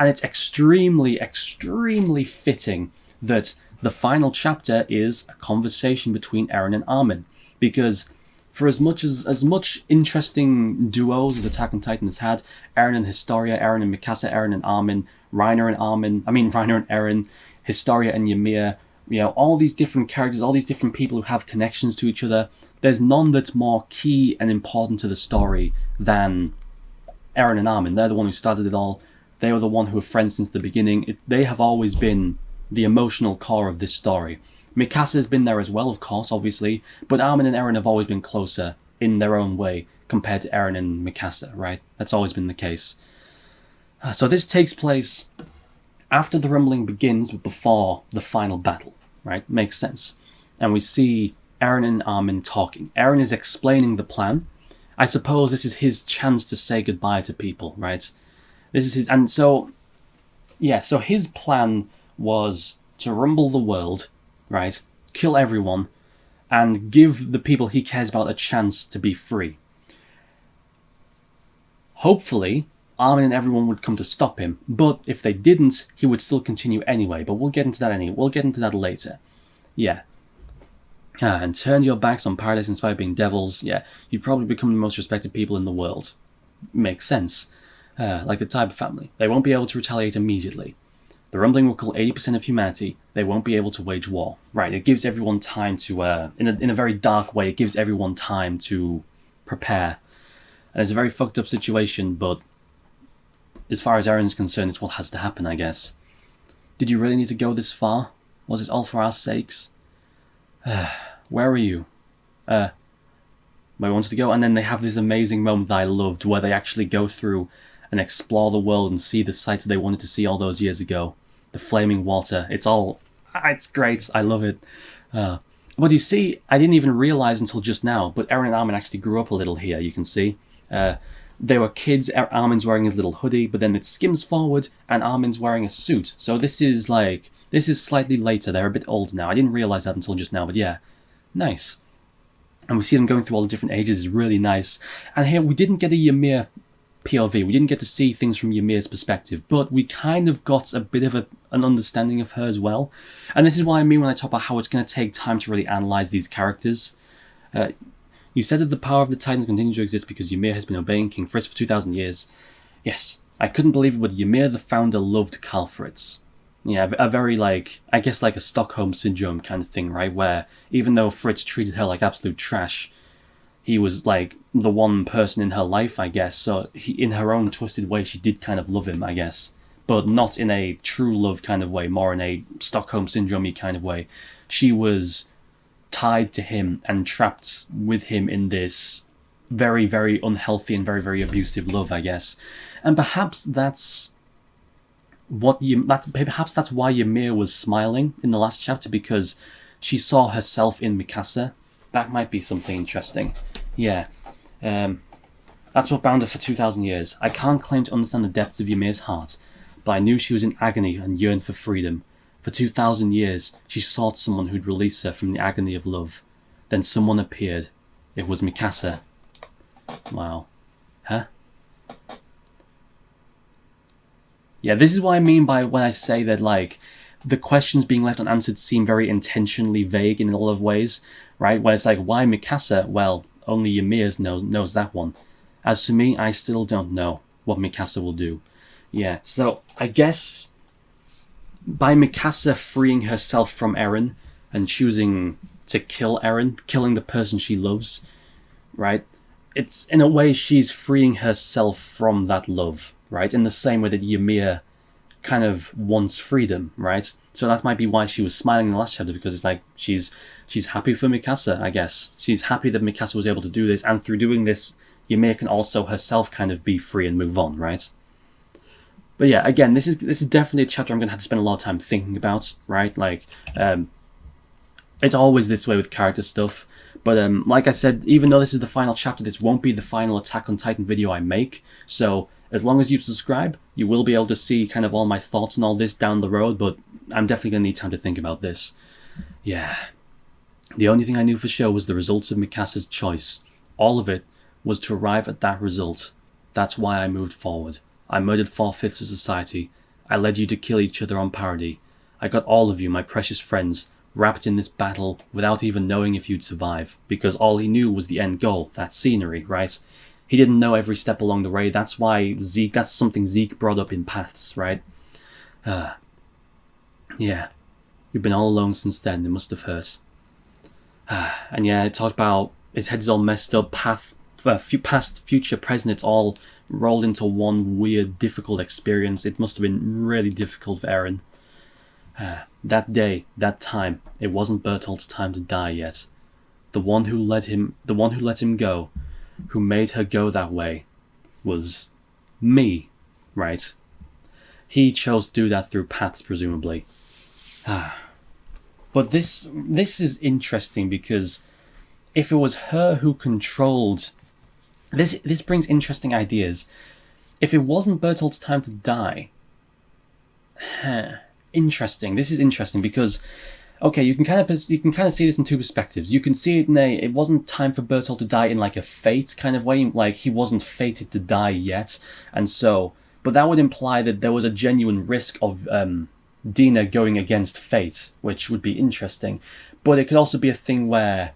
S1: And it's extremely, extremely fitting that the final chapter is a conversation between Eren and Armin, because for as much interesting duos as Attack on Titan has had, Eren and Historia, Eren and Mikasa, Eren and Armin, Reiner and Eren, Historia and Ymir, all these different characters, all these different people who have connections to each other, there's none that's more key and important to the story than Eren and Armin. They're the one who started it all. They were the one who were friends since the beginning. They have always been the emotional core of this story. Mikasa has been there as well, of course, obviously, but Armin and Eren have always been closer in their own way compared to Eren and Mikasa, right? That's always been the case. So this takes place after the rumbling begins, but before the final battle, right? Makes sense. And we see Eren and Armin talking. Eren is explaining the plan. I suppose this is his chance to say goodbye to people, right? This is his... And so his plan was to rumble the world, right? Kill everyone, and give the people he cares about a chance to be free. Hopefully, Armin and everyone would come to stop him, but if they didn't, he would still continue anyway. But we'll get into that We'll get into that later. Yeah. And turn your backs on paradise in spite of being devils. Yeah, you'd probably become the most respected people in the world. Makes sense. Like the Tiber family. They won't be able to retaliate immediately. The rumbling will kill 80% of humanity. They won't be able to wage war. Right, it gives everyone time to, in a very dark way, it gives everyone time to prepare. And it's a very fucked up situation, but as far as Eren's concerned, it's what has to happen, I guess. Did you really need to go this far? Was it all for our sakes? Where are you? Where I wanted to go? And then they have this amazing moment that I loved, where they actually go through and explore the world and see the sights they wanted to see all those years ago. The flaming water. It's great. I love it. But you see, I didn't even realize until just now, but Eren and Armin actually grew up a little here, you can see. They were kids. Armin's wearing his little hoodie, but then it skims forward and Armin's wearing a suit. So this is slightly later. They're a bit older now. I didn't realize that until just now, but yeah. Nice. And we see them going through all the different ages. It's really nice. And here, we didn't get a Ymir POV. We didn't get to see things from Ymir's perspective, but we kind of got a bit of an understanding of her as well. And this is what I mean when I talk about how it's going to take time to really analyze these characters. You said that the power of the Titans continues to exist because Ymir has been obeying King Fritz for 2,000 years. Yes, I couldn't believe it, but Ymir the founder loved Karl Fritz. Yeah, a very, I guess like a Stockholm Syndrome kind of thing, right? Where even though Fritz treated her like absolute trash, he was like the one person in her life, I guess. So in her own twisted way, she did kind of love him, I guess, but not in a true love kind of way, more in a Stockholm Syndrome-y kind of way. She was tied to him and trapped with him in this very, very unhealthy and very, very abusive love, I guess. And perhaps that's perhaps that's why Ymir was smiling in the last chapter, because she saw herself in Mikasa. That might be something interesting. Yeah. That's what bound her for 2,000 years. I can't claim to understand the depths of Ymir's heart, but I knew she was in agony and yearned for freedom. For 2,000 years, she sought someone who'd release her from the agony of love. Then someone appeared. It was Mikasa. Wow. Huh? Yeah, this is what I mean by when I say that, like, the questions being left unanswered seem very intentionally vague in a lot of ways, right? Where it's like, why Mikasa? Well, only Ymir knows that one. As for me, I still don't know what Mikasa will do. Yeah, so I guess by Mikasa freeing herself from Eren and choosing to kill Eren, killing the person she loves, right? It's, in a way, she's freeing herself from that love, right? In the same way that Ymir kind of wants freedom, right? So that might be why she was smiling in the last chapter, because it's like she's happy for Mikasa, I guess. She's happy that Mikasa was able to do this, and through doing this, Ymir can also herself kind of be free and move on, right? But yeah, again, this is definitely a chapter I'm going to have to spend a lot of time thinking about, right? Like, it's always this way with character stuff. But like I said, even though this is the final chapter, this won't be the final Attack on Titan video I make. So as long as you subscribe, you will be able to see kind of all my thoughts and all this down the road. But I'm definitely going to need time to think about this. Yeah. The only thing I knew for sure was the results of Mikasa's choice. All of it was to arrive at that result. That's why I moved forward. I murdered 4/5 of society. I led you to kill each other on parody. I got all of you, my precious friends, wrapped in this battle without even knowing if you'd survive, because all he knew was the end goal, that scenery, right? He didn't know every step along the way. That's why that's something Zeke brought up in Paths, right? Yeah. You've been all alone since then. It must have hurt. And yeah, it talked about his head's all messed up, past, future, present, it's all rolled into one weird, difficult experience. It must have been really difficult for Eren. That day, that time, it wasn't Bertolt's time to die yet. The one who let him go, who made her go that way, was me, right? He chose to do that through Paths, presumably. But this is interesting, because if it was her who controlled... This brings interesting ideas. If it wasn't Bertolt's time to die... Interesting. This is interesting because, okay, you can kind of see this in two perspectives. You can see it in it wasn't time for Bertolt to die in like a fate kind of way, like he wasn't fated to die yet, and so, but that would imply that there was a genuine risk of Dina going against fate, which would be interesting. But it could also be a thing where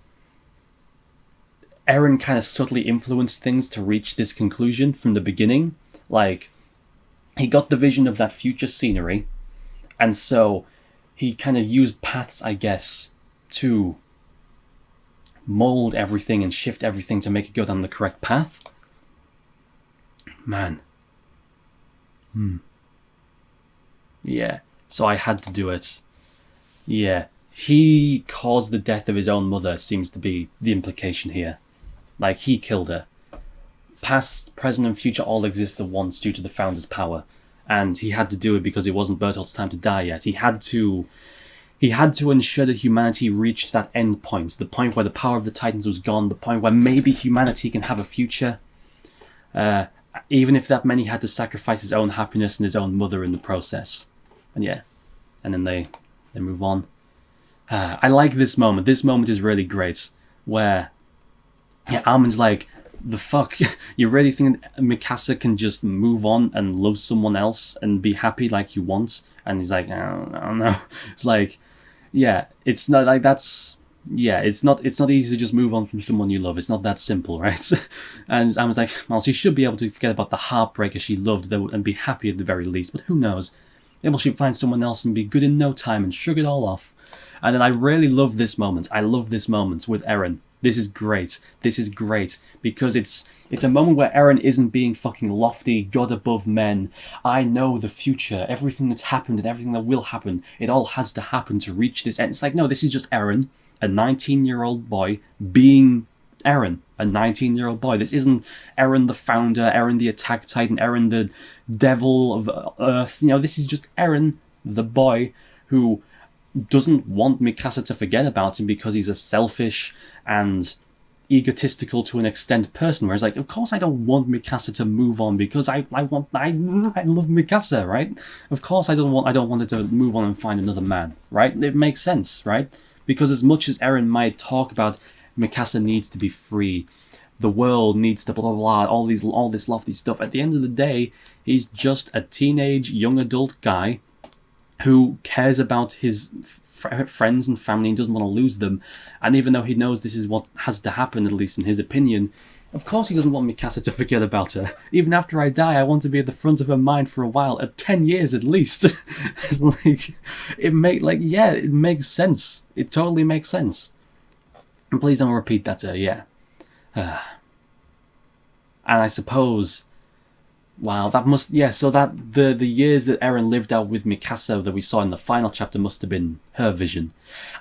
S1: Eren kind of subtly influenced things to reach this conclusion from the beginning. Like, he got the vision of that future scenery, and so he kind of used Paths, I guess, to mold everything and shift everything to make it go down the correct path. Man. Yeah, so I had to do it. Yeah, he caused the death of his own mother, seems to be the implication here. Like, he killed her. Past, present, and future all exist at once due to the Founder's power. And he had to do it because it wasn't Bertolt's time to die yet. He had to ensure that humanity reached that end point, the point where the power of the Titans was gone, the point where maybe humanity can have a future, even if that meant he had to sacrifice his own happiness and his own mother in the process. And yeah, and then they move on. I like this moment. This moment is really great, where Armin's like, the fuck? You really think Mikasa can just move on and love someone else and be happy like you want? And he's like, I don't know. It's like, yeah, it's not like that's... Yeah, it's not easy to just move on from someone you love. It's not that simple, right? And I was like, well, she should be able to forget about the heartbreaker she loved and be happy at the very least. But who knows? Maybe she'll find someone else and be good in no time and shrug it all off. And then I really love this moment. I love this moment with Eren, This is great. This is great because it's a moment where Eren isn't being fucking lofty, God above men. I know the future, everything that's happened and everything that will happen. It all has to happen to reach this end. It's like, no, this is just Eren, a 19-year-old boy, being Eren, a 19-year-old boy. This isn't Eren the founder, Eren the attack titan, Eren the devil of Earth. This is just Eren, the boy who doesn't want Mikasa to forget about him because he's a selfish and egotistical to an extent person. Whereas, like, of course I don't want Mikasa to move on because I love Mikasa, right? Of course I don't want her to move on and find another man, right? It makes sense, right? Because as much as Eren might talk about Mikasa needs to be free, the world needs to blah blah blah, all this lofty stuff, at the end of the day, he's just a teenage young adult guy who cares about his friends and family and doesn't want to lose them. And even though he knows this is what has to happen, at least in his opinion, of course he doesn't want Mikasa to forget about her. Even after I die, I want to be at the front of her mind for a while, at 10 years at least. It makes sense. It totally makes sense. And please don't repeat that, And I suppose, wow, that must, so that the years that Eren lived out with Mikasa that we saw in the final chapter must have been her vision.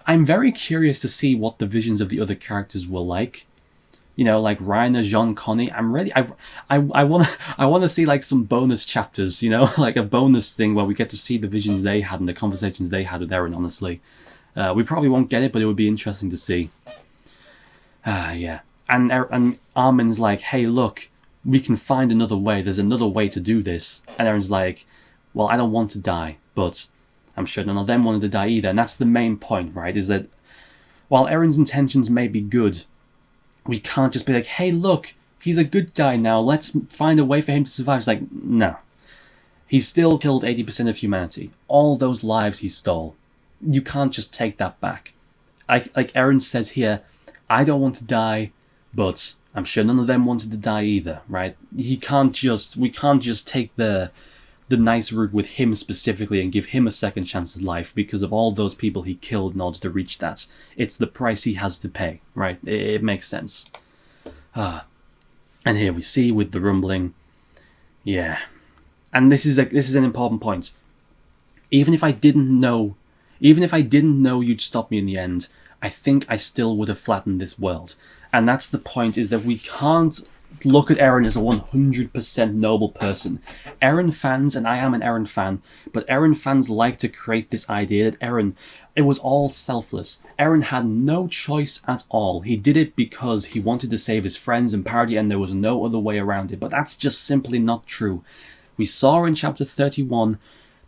S1: I'm very curious to see what the visions of the other characters were like. Like Reiner, Jean, Connie. I'm ready. I want to see like some bonus chapters, like a bonus thing where we get to see the visions they had and the conversations they had with Eren, honestly. We probably won't get it, but it would be interesting to see. Yeah. And Armin's like, hey, look, we can find another way. There's another way to do this. And Eren's like, well, I don't want to die, but I'm sure none of them wanted to die either. And that's the main point, right? Is that while Eren's intentions may be good, we can't just be like, hey, look, he's a good guy now. Let's find a way for him to survive. It's like, no. He still killed 80% of humanity. All those lives he stole. You can't just take that back. Like Eren says here, I don't want to die, but I'm sure none of them wanted to die either, right? We can't just take the nice route with him specifically and give him a second chance at life because of all those people he killed in order to reach that. It's the price he has to pay, right? It makes sense. And here we see with the rumbling, yeah. And this is an important point. Even if I didn't know you'd stop me in the end, I think I still would have flattened this world. And that's the point, is that we can't look at Eren as a 100% noble person. Eren fans, and I am an Eren fan, but Eren fans like to create this idea that Eren, it was all selfless. Eren had no choice at all. He did it because he wanted to save his friends and party, and there was no other way around it. But that's just simply not true. We saw in chapter 31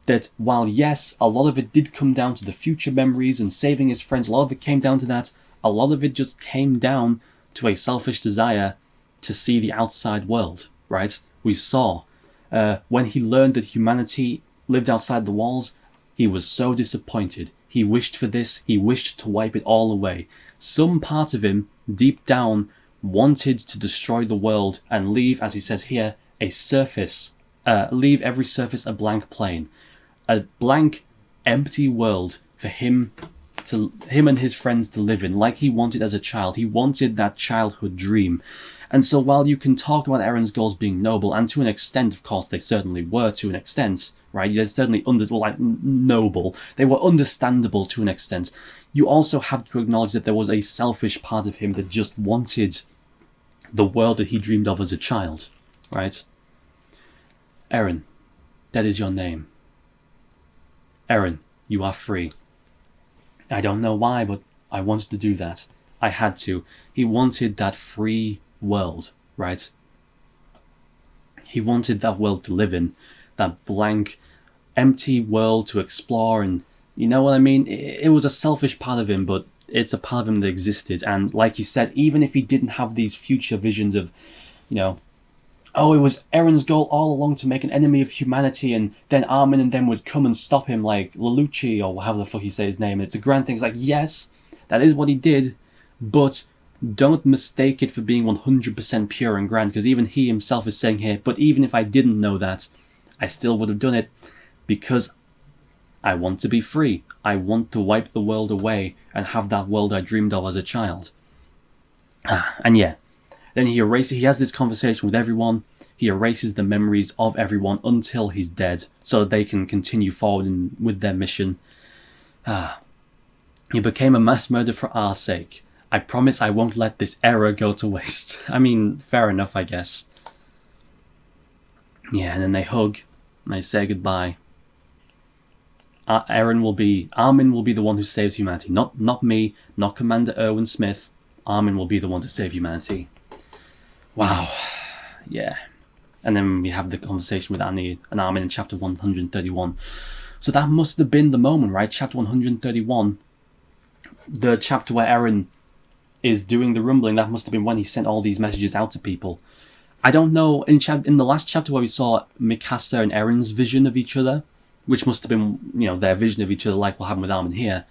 S1: that while yes, a lot of it did come down to the future memories and saving his friends, a lot of it came down to that, a lot of it just came down to a selfish desire to see the outside world, right? We saw when he learned that humanity lived outside the walls, he was so disappointed. He wished for this, he wished to wipe it all away. Some part of him, deep down, wanted to destroy the world and leave, as he says here, a surface, leave every surface a blank plane. A blank, empty world for him and his friends to live in, like he wanted as a child. He wanted that childhood dream. And so while you can talk about Eren's goals being noble, and to an extent, of course, they certainly were to an extent, right? They're certainly noble. They were understandable to an extent. You also have to acknowledge that there was a selfish part of him that just wanted the world that he dreamed of as a child, right? Eren, that is your name. Eren, you are free. I don't know why, but I wanted to do that. I had to. He wanted that free world, right? He wanted that world to live in. That blank, empty world to explore, and you know what I mean? It was a selfish part of him, but it's a part of him that existed. And like he said, even if he didn't have these future visions of, it was Eren's goal all along to make an enemy of humanity, and then Armin and them would come and stop him, like Lelouch, or however the fuck you say his name. And it's a grand thing. It's like, yes, that is what he did, but don't mistake it for being 100% pure and grand, because even he himself is saying here, but even if I didn't know that, I still would have done it, because I want to be free. I want to wipe the world away and have that world I dreamed of as a child. And yeah, then he has this conversation with everyone. He erases the memories of everyone until he's dead, so that they can continue forward with their mission. You became a mass murderer for our sake. I promise I won't let this error go to waste. I mean, fair enough, I guess. Yeah, and then they hug, and they say goodbye. Armin will be the one who saves humanity. Not me, not Commander Erwin Smith. Armin will be the one to save humanity. Wow. Yeah. And then we have the conversation with Annie and Armin in chapter 131. So that must have been the moment, right? Chapter 131. The chapter where Eren is doing the rumbling. That must have been when he sent all these messages out to people. I don't know, in the last chapter where we saw Mikasa and Eren's vision of each other, which must have been, their vision of each other, like what happened with Armin here.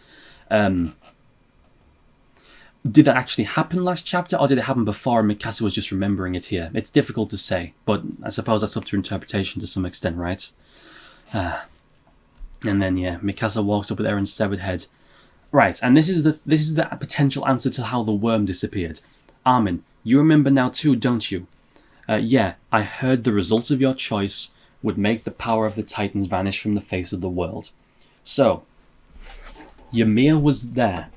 S1: Did that actually happen last chapter, or did it happen before and Mikasa was just remembering it here? It's difficult to say, but I suppose that's up to interpretation to some extent, right? And then, Mikasa walks up with Eren's severed head. Right, and this is the potential answer to how the worm disappeared. Armin, you remember now too, don't you? Yeah, I heard the result of your choice would make the power of the Titans vanish from the face of the world. So, Ymir was there.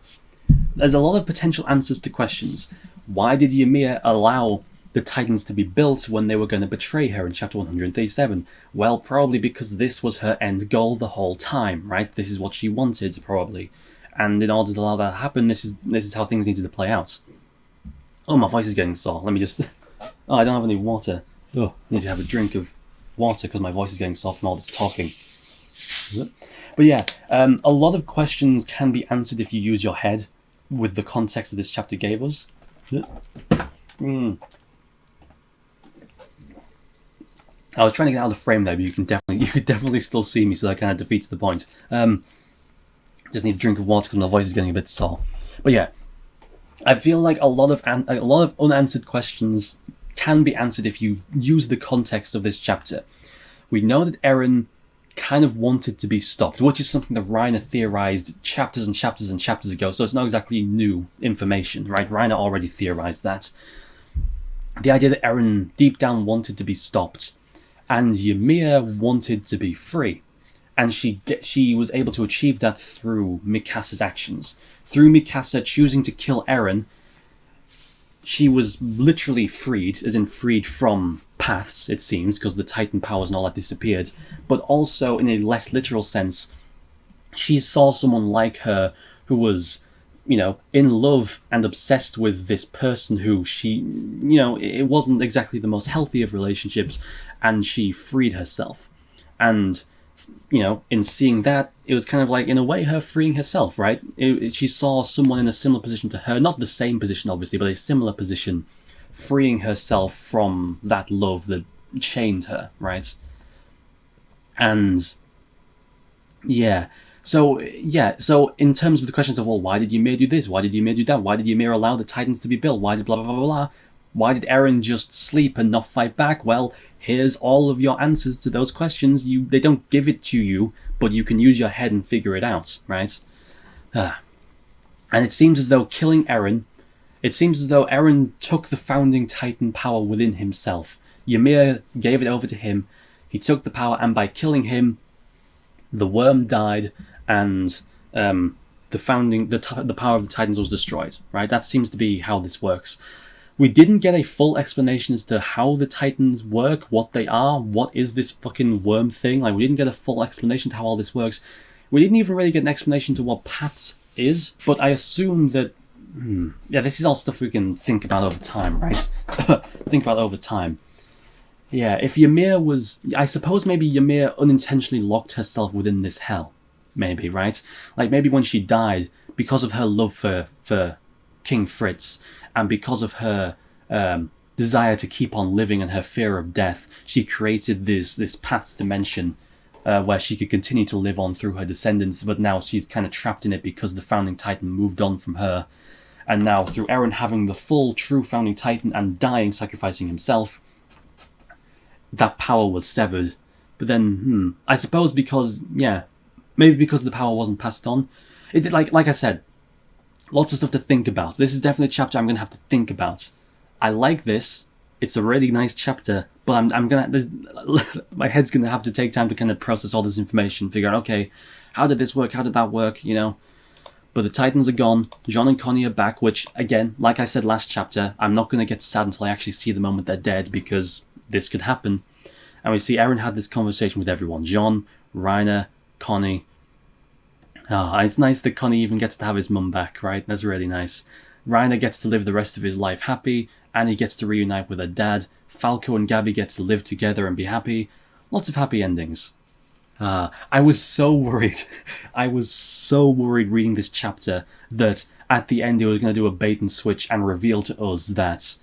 S1: There's a lot of potential answers to questions. Why did Ymir allow the Titans to be built when they were going to betray her in chapter 137? Well, probably because this was her end goal the whole time, right? This is what she wanted, probably. And in order to allow that to happen, this is how things needed to play out. Oh, my voice is getting sore. Let me just... Oh, I don't have any water. Oh, I need to have a drink of water because my voice is getting soft from all this talking. But yeah, a lot of questions can be answered if you use your head with the context that this chapter gave us. I was trying to get out of the frame there, but you could definitely still see me, so that kind of defeats the point. Just need a drink of water because my voice is getting a bit sore. But yeah, I feel like a lot of unanswered questions can be answered if you use the context of this chapter. We know that Eren kind of wanted to be stopped, which is something that Reiner theorized chapters and chapters and chapters ago, so it's not exactly new information, right? Reiner already theorized that. The idea that Eren deep down wanted to be stopped, and Ymir wanted to be free. And she was able to achieve that through Mikasa's actions. Through Mikasa choosing to kill Eren, she was literally freed, as in freed from paths, it seems, because the Titan powers and all that disappeared. But also, in a less literal sense, she saw someone like her who was, in love and obsessed with this person who she, it wasn't exactly the most healthy of relationships, and she freed herself. And in seeing that, it was kind of like, in a way, her freeing herself, right? She saw someone in a similar position to her, not the same position, obviously, but a similar position, freeing herself from that love that chained her, right? And, so in terms of the questions of, well, why did Ymir do this? Why did Ymir do that? Why did Ymir allow the Titans to be built? Why did blah, blah, blah, blah, blah? Why did Eren just sleep and not fight back? Well, here's all of your answers to those questions. They don't give it to you, but you can use your head and figure it out, right? And it seems as though Eren took the founding Titan power within himself. Ymir gave it over to him. He took the power, and by killing him, the worm died, and the power of the Titans was destroyed, right? That seems to be how this works. We didn't get a full explanation as to how the Titans work, what they are, what is this fucking worm thing. Like, we didn't get a full explanation to how all this works. We didn't even really get an explanation to what Pat is, but I assume that... this is all stuff we can think about over time, right? Think about over time. Yeah, if Ymir was... I suppose maybe Ymir unintentionally locked herself within this hell. Maybe, right? Like, maybe when she died, because of her love for King Fritz, and because of her desire to keep on living and her fear of death, she created this past dimension where she could continue to live on through her descendants, but now she's kind of trapped in it because the founding Titan moved on from her. And now, through Eren having the full, true founding Titan and dying, sacrificing himself, that power was severed. But then, I suppose maybe because the power wasn't passed on. Like I said, Lots of stuff to think about. This is definitely a chapter I'm going to have to think about. I like this. It's a really nice chapter, but I'm going to... my head's going to have to take time to kind of process all this information, figure out, okay, how did this work? How did that work? You know? But the Titans are gone. Jon and Connie are back, which, again, like I said last chapter, I'm not going to get sad until I actually see the moment they're dead, because this could happen. And we see Eren had this conversation with everyone. Jon, Reiner, Connie. It's nice that Connie even gets to have his mum back, right? That's really nice. Reiner gets to live the rest of his life happy. Annie gets to reunite with her dad. Falco and Gabby get to live together and be happy. Lots of happy endings. I was so worried. I was so worried reading this chapter that at the end they were going to do a bait and switch and reveal to us that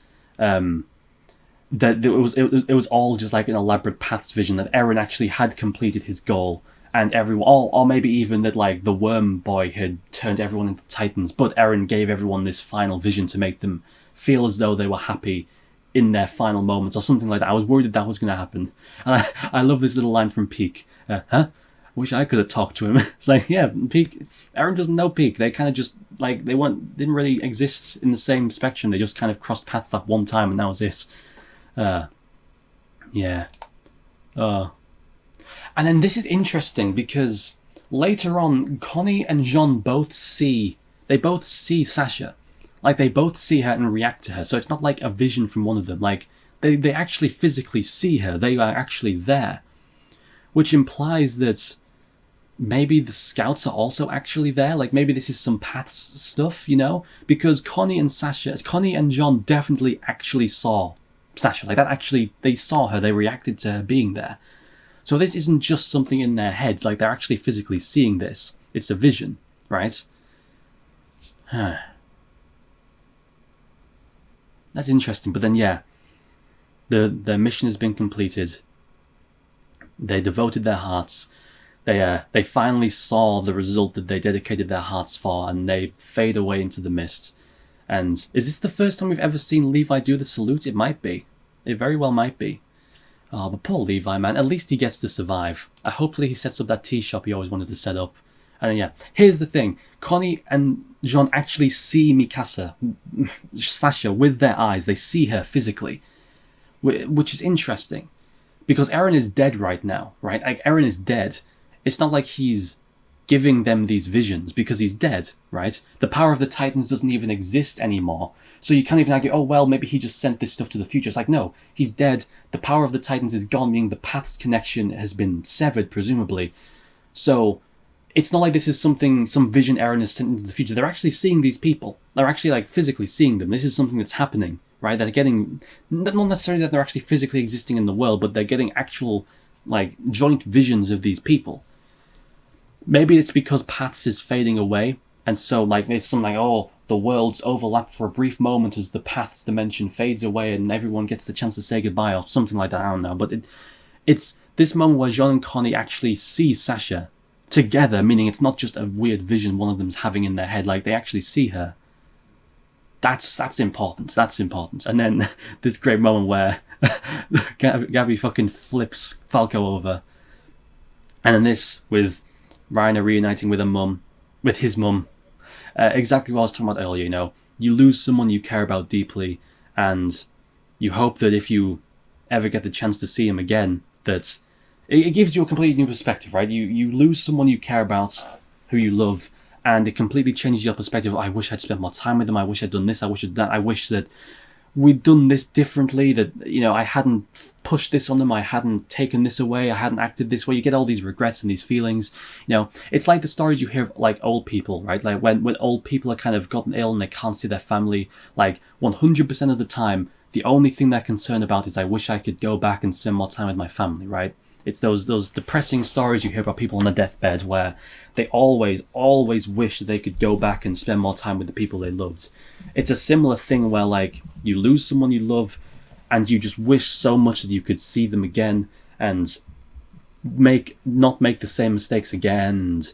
S1: that it was all just like an elaborate Path's vision, that Eren actually had completed his goal, and everyone, or maybe even that like the Worm Boy had turned everyone into Titans, but Eren gave everyone this final vision to make them feel as though they were happy in their final moments or something like that. I was worried that was going to happen. And I love this little line from Peak. Wish I could have talked to him. It's like, yeah, Peak. Eren doesn't know Peak. They kind of just like didn't really exist in the same spectrum. They just kind of crossed paths that one time, and that was it. Yeah. And then this is interesting because later on, Connie and Jon both see Sasha. Like, they both see her and react to her. So it's not like a vision from one of them. Like, they actually physically see her. They are actually there. Which implies that maybe the scouts are also actually there. Like, maybe this is some Path's stuff, you know? Because Connie and Jon definitely actually saw Sasha. Like, that actually, they saw her. They reacted to her being there. So this isn't just something in their heads. Like, they're actually physically seeing this. It's a vision, right? That's interesting. But then, yeah, their mission has been completed. They devoted their hearts. They finally saw the result that they dedicated their hearts for, and they fade away into the mist. And is this the first time we've ever seen Levi do the salute? It might be. It very well might be. Oh, but poor Levi, man. At least he gets to survive. Hopefully he sets up that tea shop he always wanted to set up. And then, yeah, here's the thing. Connie and Jon actually see Mikasa, Sasha, with their eyes. They see her physically, which is interesting. Because Eren is dead right now, right? Like, Eren is dead. It's not like he's giving them these visions because he's dead, right? The power of the Titans doesn't even exist anymore. So you can't even argue, oh, well, maybe he just sent this stuff to the future. It's like, no, he's dead. The power of the Titans is gone, meaning the Path's connection has been severed, presumably. So it's not like this is some vision Eren has sent into the future. They're actually seeing these people. They're actually, like, physically seeing them. This is something that's happening, right? They're getting, not necessarily that they're actually physically existing in the world, but they're getting actual, like, joint visions of these people. Maybe it's because Paths is fading away, and so, like, there's something like, oh, the worlds overlap for a brief moment as the Paths dimension fades away and everyone gets the chance to say goodbye, or something like that, I don't know. But it's this moment where Jon and Connie actually see Sasha together, meaning it's not just a weird vision one of them's having in their head, like, they actually see her. That's important. That's important. And then this great moment where Gabby fucking flips Falco over. And then this with Reiner reuniting with his mum. Exactly what I was talking about earlier, you know. You lose someone you care about deeply, and you hope that if you ever get the chance to see him again, that it gives you a completely new perspective, right? You lose someone you care about, who you love, and it completely changes your perspective. I wish I'd spent more time with them. I wish I'd done this. I wish I'd done that. I wish that we'd done this differently, that, you know, I hadn't pushed this on them, I hadn't taken this away, I hadn't acted this way. You get all these regrets and these feelings. You know, it's like the stories you hear of, like, old people, right? Like when old people are kind of gotten ill and they can't see their family, like 100% of the time, the only thing they're concerned about is, I wish I could go back and spend more time with my family, right? It's those depressing stories you hear about people on their deathbed where they always wish that they could go back and spend more time with the people they loved. It's a similar thing where, like, you lose someone you love and you just wish so much that you could see them again and not make the same mistakes again. And,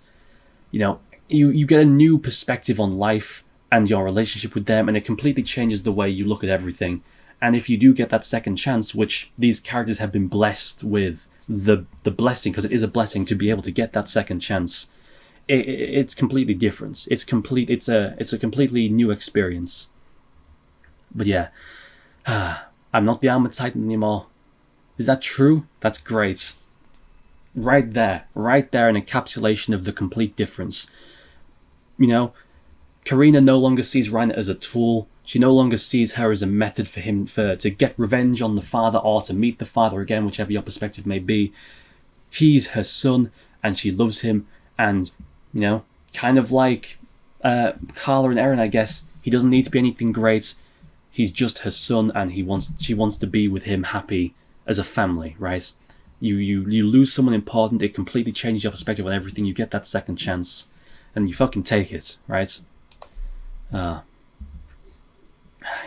S1: you know, you get a new perspective on life and your relationship with them, and it completely changes the way you look at everything. And if you do get that second chance, which these characters have been blessed with, the blessing, because it is a blessing to be able to get that second chance, it's completely different. It's complete. It's a completely new experience. But yeah, I'm not the Armored Titan anymore. Is that true? That's great. Right there, an encapsulation of the complete difference. You know, Karina no longer sees Reiner as a tool. She no longer sees her as a method for him to get revenge on the father or to meet the father again, whichever your perspective may be. He's her son, and she loves him. And you know, kind of like Carla and Eren, I guess, he doesn't need to be anything great. He's just her son, and she wants to be with him, happy as a family, right? You lose someone important, it completely changes your perspective on everything. You get that second chance, and you fucking take it, right? Yeah,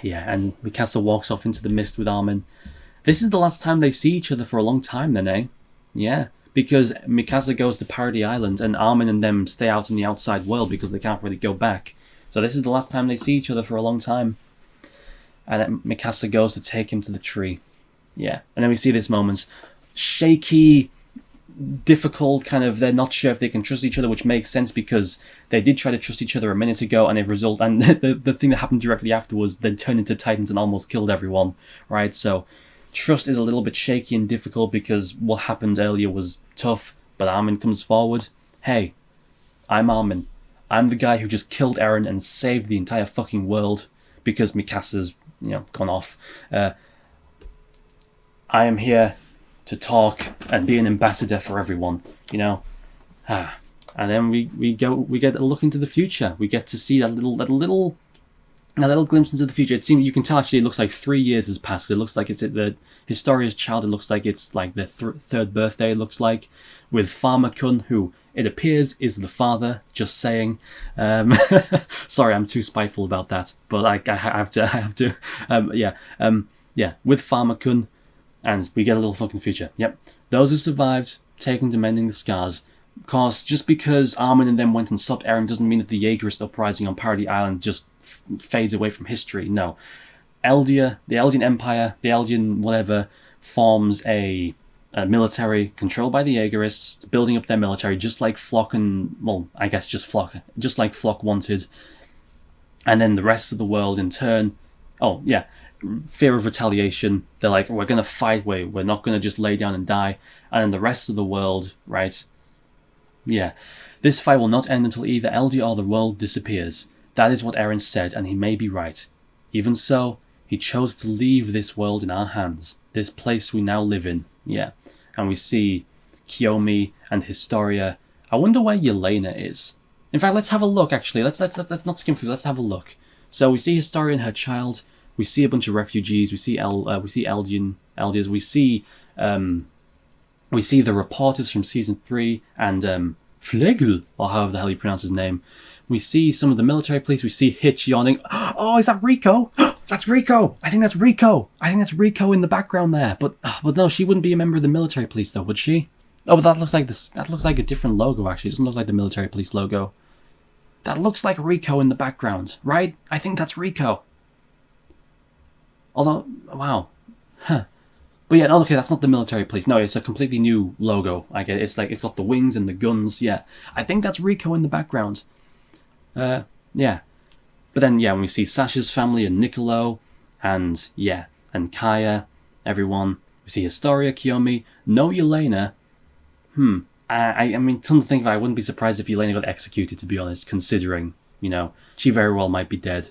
S1: and Mikasa walks off into the mist with Armin. This is the last time they see each other for a long time then, eh? Yeah, because Mikasa goes to Paradis Island, and Armin and them stay out in the outside world because they can't really go back. So this is the last time they see each other for a long time. And then Mikasa goes to take him to the tree. Yeah, and then we see this moment. Shaky, difficult, kind of, they're not sure if they can trust each other, which makes sense because they did try to trust each other a minute ago, and the thing that happened directly afterwards, they turned into Titans and almost killed everyone, right? So trust is a little bit shaky and difficult because what happened earlier was tough, but Armin comes forward. Hey, I'm Armin. I'm the guy who just killed Eren and saved the entire fucking world because Mikasa's, gone off. I am here to talk and be an ambassador for everyone, And then we get a look into the future. We get to see that little glimpse into the future. It seems, you can tell actually it looks like 3 years has passed. It looks like it's the Historia's child. It looks like it's like their third birthday, it looks like, with Farmer-kun, who it appears is the father, just saying. Sorry, I'm too spiteful about that, but I have to. With Farmer-kun, and we get a little look in the future. Yep. Those who survived, taken to mending the scars. Of course, just because Armin and them went and stopped Eren doesn't mean that the Jaegerist uprising on Paradis Island just fades away from history. No. Eldia, the Eldian Empire, the Eldian whatever, forms a military controlled by the Jaegerists, building up their military just like Floch like Floch wanted. And then the rest of the world in turn, fear of retaliation. They're like, we're going to fight, we're not going to just lay down and die. And then the rest of the world, right? Yeah. This fight will not end until either Eldia or the world disappears. That is what Eren said, and he may be right. Even so, he chose to leave this world in our hands. This place we now live in. Yeah. And we see Kiyomi and Historia. I wonder where Yelena is. In fact, let's have a look, actually. Let's not skim through. Let's have a look. So we see Historia and her child. We see a bunch of refugees. We see Eldians. We see the reporters from season 3 and Flegel, or however the hell you pronounce his name. We see some of the military police. We see Hitch yawning. Oh, is that Rico? That's Rico. I think that's Rico in the background there. But no, she wouldn't be a member of the military police though, would she? Oh, but that looks like a different logo. Actually, it doesn't look like the military police logo. That looks like Rico in the background, right? I think that's Rico. Although, wow. Huh. But yeah, okay, that's not the military police. No, it's a completely new logo. I get it. It's like, it's got the wings and the guns. Yeah. I think that's Rico in the background. Yeah. But then, when we see Sasha's family and Niccolo, and Kaya, everyone. We see Historia, Kiyomi, no Yelena. I mean, come to think of it, I wouldn't be surprised if Yelena got executed, to be honest, considering, she very well might be dead.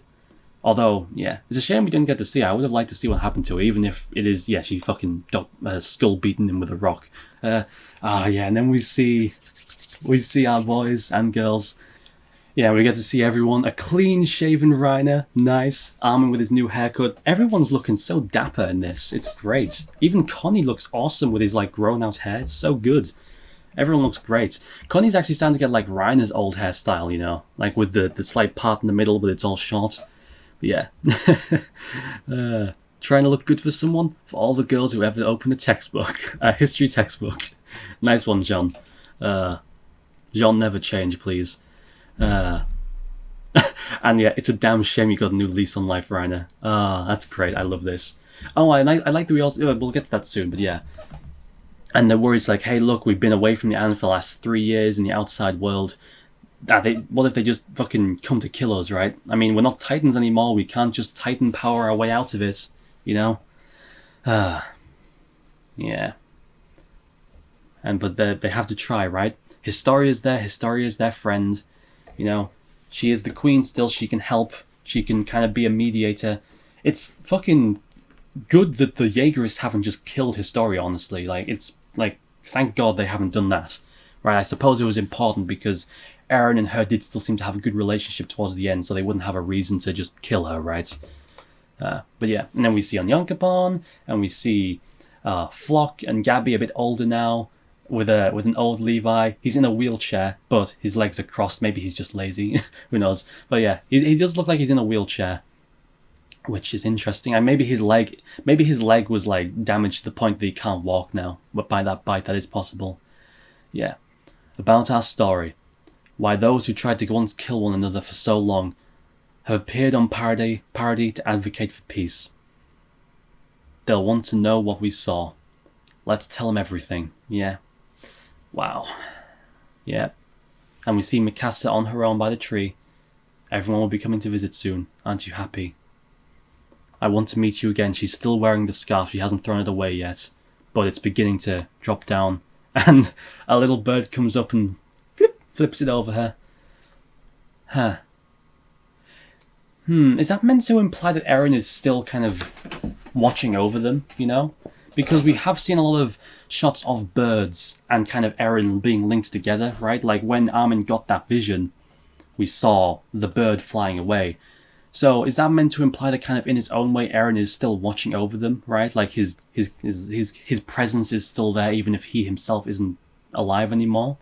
S1: Although, it's a shame we didn't get to see her. I would have liked to see what happened to her, even if it is, she fucking skull beaten him with a rock. And then we see our boys and girls. Yeah, we get to see everyone. A clean-shaven Reiner. Nice. Armin with his new haircut. Everyone's looking so dapper in this. It's great. Even Connie looks awesome with his, grown-out hair. It's so good. Everyone looks great. Connie's actually starting to get, Reiner's old hairstyle, with the slight part in the middle, but it's all short. But yeah. Trying to look good for someone? For all the girls who ever opened a textbook. A history textbook. Nice one, John. John, never change, please. And it's a damn shame you got a new lease on life, Reiner. That's great. I love this. Oh, and I like that we also... we'll get to that soon, but yeah. And the worries hey, look, we've been away from the island for the last 3 years in the outside world. What if they just fucking come to kill us, right? I mean, we're not Titans anymore. We can't just Titan power our way out of it, you know? Yeah. But they have to try, right? Historia's there. Historia's their friend. You know, she is the queen still. She can help. She can kind of be a mediator. It's fucking good that the Jaegerists haven't just killed Historia, honestly. Like, it's like, thank God they haven't done that. Right, I suppose it was important because Eren and her did still seem to have a good relationship towards the end, so they wouldn't have a reason to just kill her, right? But yeah, and then we see Onyankopon, and we see Flock and Gabby a bit older now, with an old Levi. He's in a wheelchair, but his legs are crossed. Maybe he's just lazy. Who knows? But yeah, he does look like he's in a wheelchair, which is interesting. And maybe his leg was like damaged to the point that he can't walk now. But by that bite, that is possible. Yeah. About our story. Why those who tried to go on to kill one another for so long have appeared on Parody to advocate for peace. They'll want to know what we saw. Let's tell them everything. Yeah. Wow. Yeah. And we see Mikasa on her own by the tree. Everyone will be coming to visit soon. Aren't you happy? I want to meet you again. She's still wearing the scarf. She hasn't thrown it away yet. But it's beginning to drop down. And a little bird comes up and flips it over her. Huh. Is that meant to imply that Eren is still kind of watching over them, you know? Because we have seen a lot of shots of birds and kind of Eren being linked together, right? Like when Armin got that vision, we saw the bird flying away. So is that meant to imply that kind of in his own way Eren is still watching over them, right? Like his presence is still there even if he himself isn't alive anymore?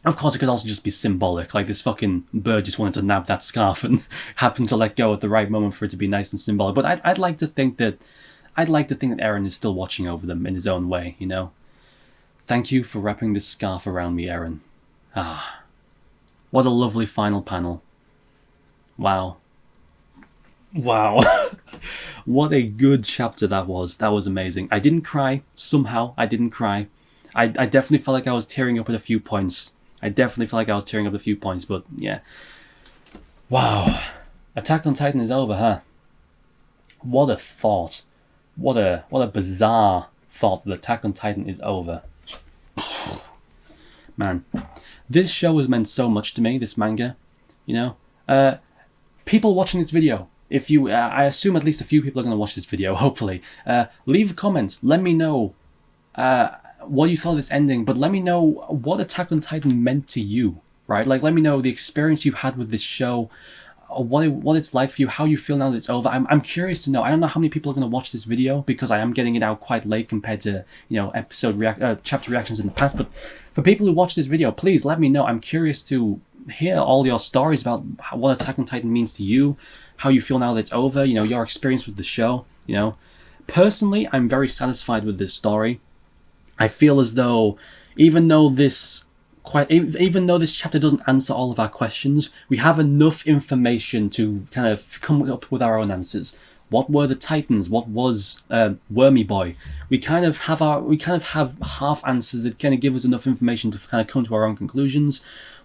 S1: Of course it could also just be symbolic, like this fucking bird just wanted to nab that scarf and happened to let go at the right moment for it to be nice and symbolic. But I'd like to think that Eren is still watching over them in his own way, you know? Thank you for wrapping this scarf around me, Eren. Ah. What a lovely final panel. Wow. What a good chapter that was. That was amazing. I didn't cry. Somehow, I didn't cry. I definitely felt like I was tearing up at a few points. But yeah. Wow. Attack on Titan is over, huh? What a thought. What a bizarre thought that Attack on Titan is over. Man. This show has meant so much to me, this manga. You know? People watching this video, if you, I assume at least a few people are going to watch this video, hopefully. Leave comments. Let me know what you thought of this ending, but let me know what Attack on Titan meant to you, right? Like, let me know the experience you've had with this show, or what it's like for you, how you feel now that it's over. I'm curious to know. I don't know how many people are going to watch this video because I am getting it out quite late compared to, you know, chapter reactions in the past. But for people who watch this video, please let me know. I'm curious to hear all your stories about what Attack on Titan means to you, how you feel now that it's over, you know, your experience with the show, you know. Personally, I'm very satisfied with this story. I feel as though even though this chapter doesn't answer all of our questions, we have enough information to kind of come up with our own answers. What were the Titans? What was Wormy Boy? We kind of have half answers that kind of give us enough information to kind of come to our own conclusions.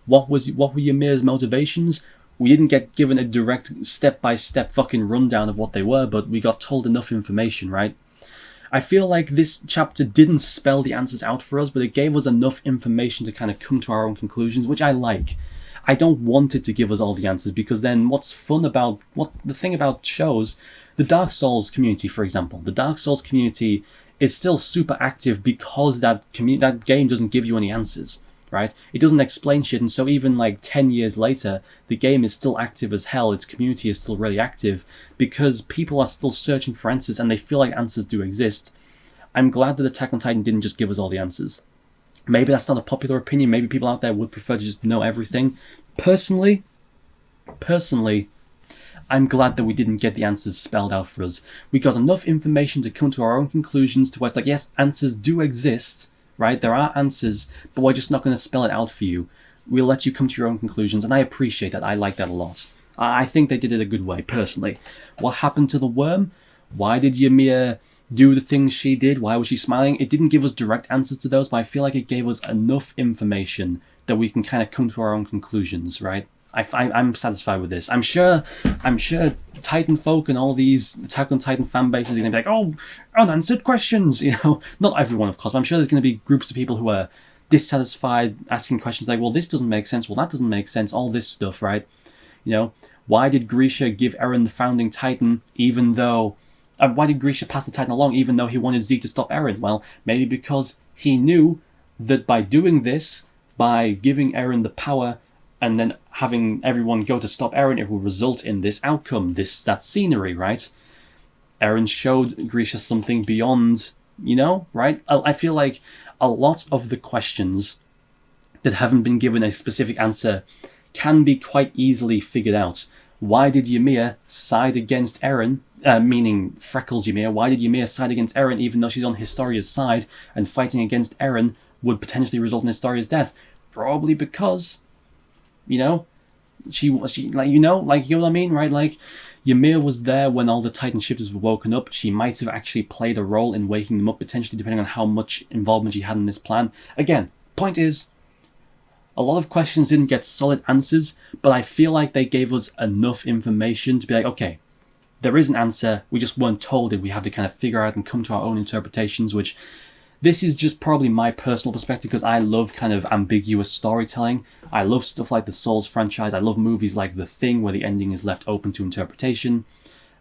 S1: What were Ymir's motivations? We didn't get given a direct step-by-step fucking rundown of what they were, but we got told enough information, right? I feel like this chapter didn't spell the answers out for us, but it gave us enough information to kind of come to our own conclusions, which I like. I don't want it to give us all the answers, because then what's fun about, the thing about shows, the Dark Souls community, for example, the Dark Souls community is still super active because that game doesn't give you any answers. Right? It doesn't explain shit, and so even like 10 years later, the game is still active as hell, its community is still really active, because people are still searching for answers, and they feel like answers do exist. I'm glad that Attack on Titan didn't just give us all the answers. Maybe that's not a popular opinion, maybe people out there would prefer to just know everything. Personally, I'm glad that we didn't get the answers spelled out for us. We got enough information to come to our own conclusions to where it's like, yes, answers do exist, right? There are answers, but we're just not going to spell it out for you. We'll let you come to your own conclusions, and I appreciate that. I like that a lot. I think they did it a good way, personally. What happened to the worm? Why did Ymir do the things she did? Why was she smiling? It didn't give us direct answers to those, but I feel like it gave us enough information that we can kind of come to our own conclusions, right? I'm satisfied with this. I'm sure Titan folk and all these Attack on Titan fan bases are going to be like, oh, unanswered questions, Not everyone, of course, but I'm sure there's going to be groups of people who are dissatisfied, asking questions like, well, this doesn't make sense, well, that doesn't make sense, all this stuff, right? Why did Grisha give Eren the founding Titan even though... why did Grisha pass the Titan along even though he wanted Zeke to stop Eren? Well, maybe because he knew that by doing this, by giving Eren the power and then having everyone go to stop Eren, it will result in this outcome, that scenery, right? Eren showed Grisha something beyond, right? I feel like a lot of the questions that haven't been given a specific answer can be quite easily figured out. Why did Ymir side against Eren, meaning Freckles Ymir, why did Ymir side against Eren even though she's on Historia's side, and fighting against Eren would potentially result in Historia's death? Probably because, she like, you know what I mean, right? Like, Ymir was there when all the Titan shifters were woken up. She might have actually played a role in waking them up, potentially, depending on how much involvement she had in this plan. Again, point is, a lot of questions didn't get solid answers, but I feel like they gave us enough information to be like, okay, there is an answer, we just weren't told it, we have to kind of figure out and come to our own interpretations, which this is just probably my personal perspective because I love kind of ambiguous storytelling. I love stuff like the Souls franchise. I love movies like The Thing where the ending is left open to interpretation.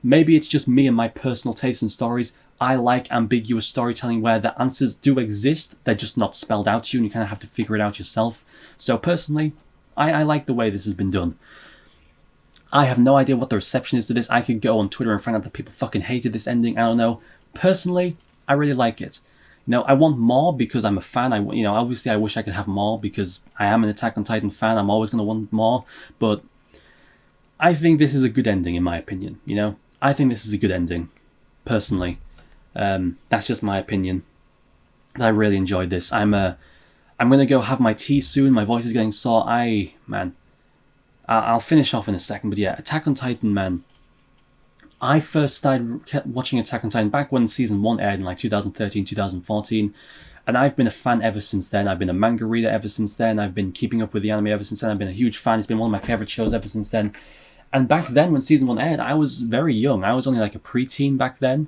S1: Maybe it's just me and my personal taste in stories. I like ambiguous storytelling where the answers do exist, they're just not spelled out to you and you kind of have to figure it out yourself. So personally, I like the way this has been done. I have no idea what the reception is to this. I could go on Twitter and find out that people fucking hated this ending. I don't know. Personally, I really like it. I want more because I'm a fan. Obviously I wish I could have more because I am an Attack on Titan fan. I'm always going to want more. But I think this is a good ending in my opinion. I think this is a good ending, personally. That's just my opinion. I really enjoyed this. I'm going to go have my tea soon. My voice is getting sore. I'll finish off in a second. But yeah, Attack on Titan, man. I first started watching Attack on Titan back when Season 1 aired in like 2013, 2014. And I've been a fan ever since then. I've been a manga reader ever since then. I've been keeping up with the anime ever since then. I've been a huge fan. It's been one of my favourite shows ever since then. And back then, when Season 1 aired, I was very young. I was only like a preteen back then,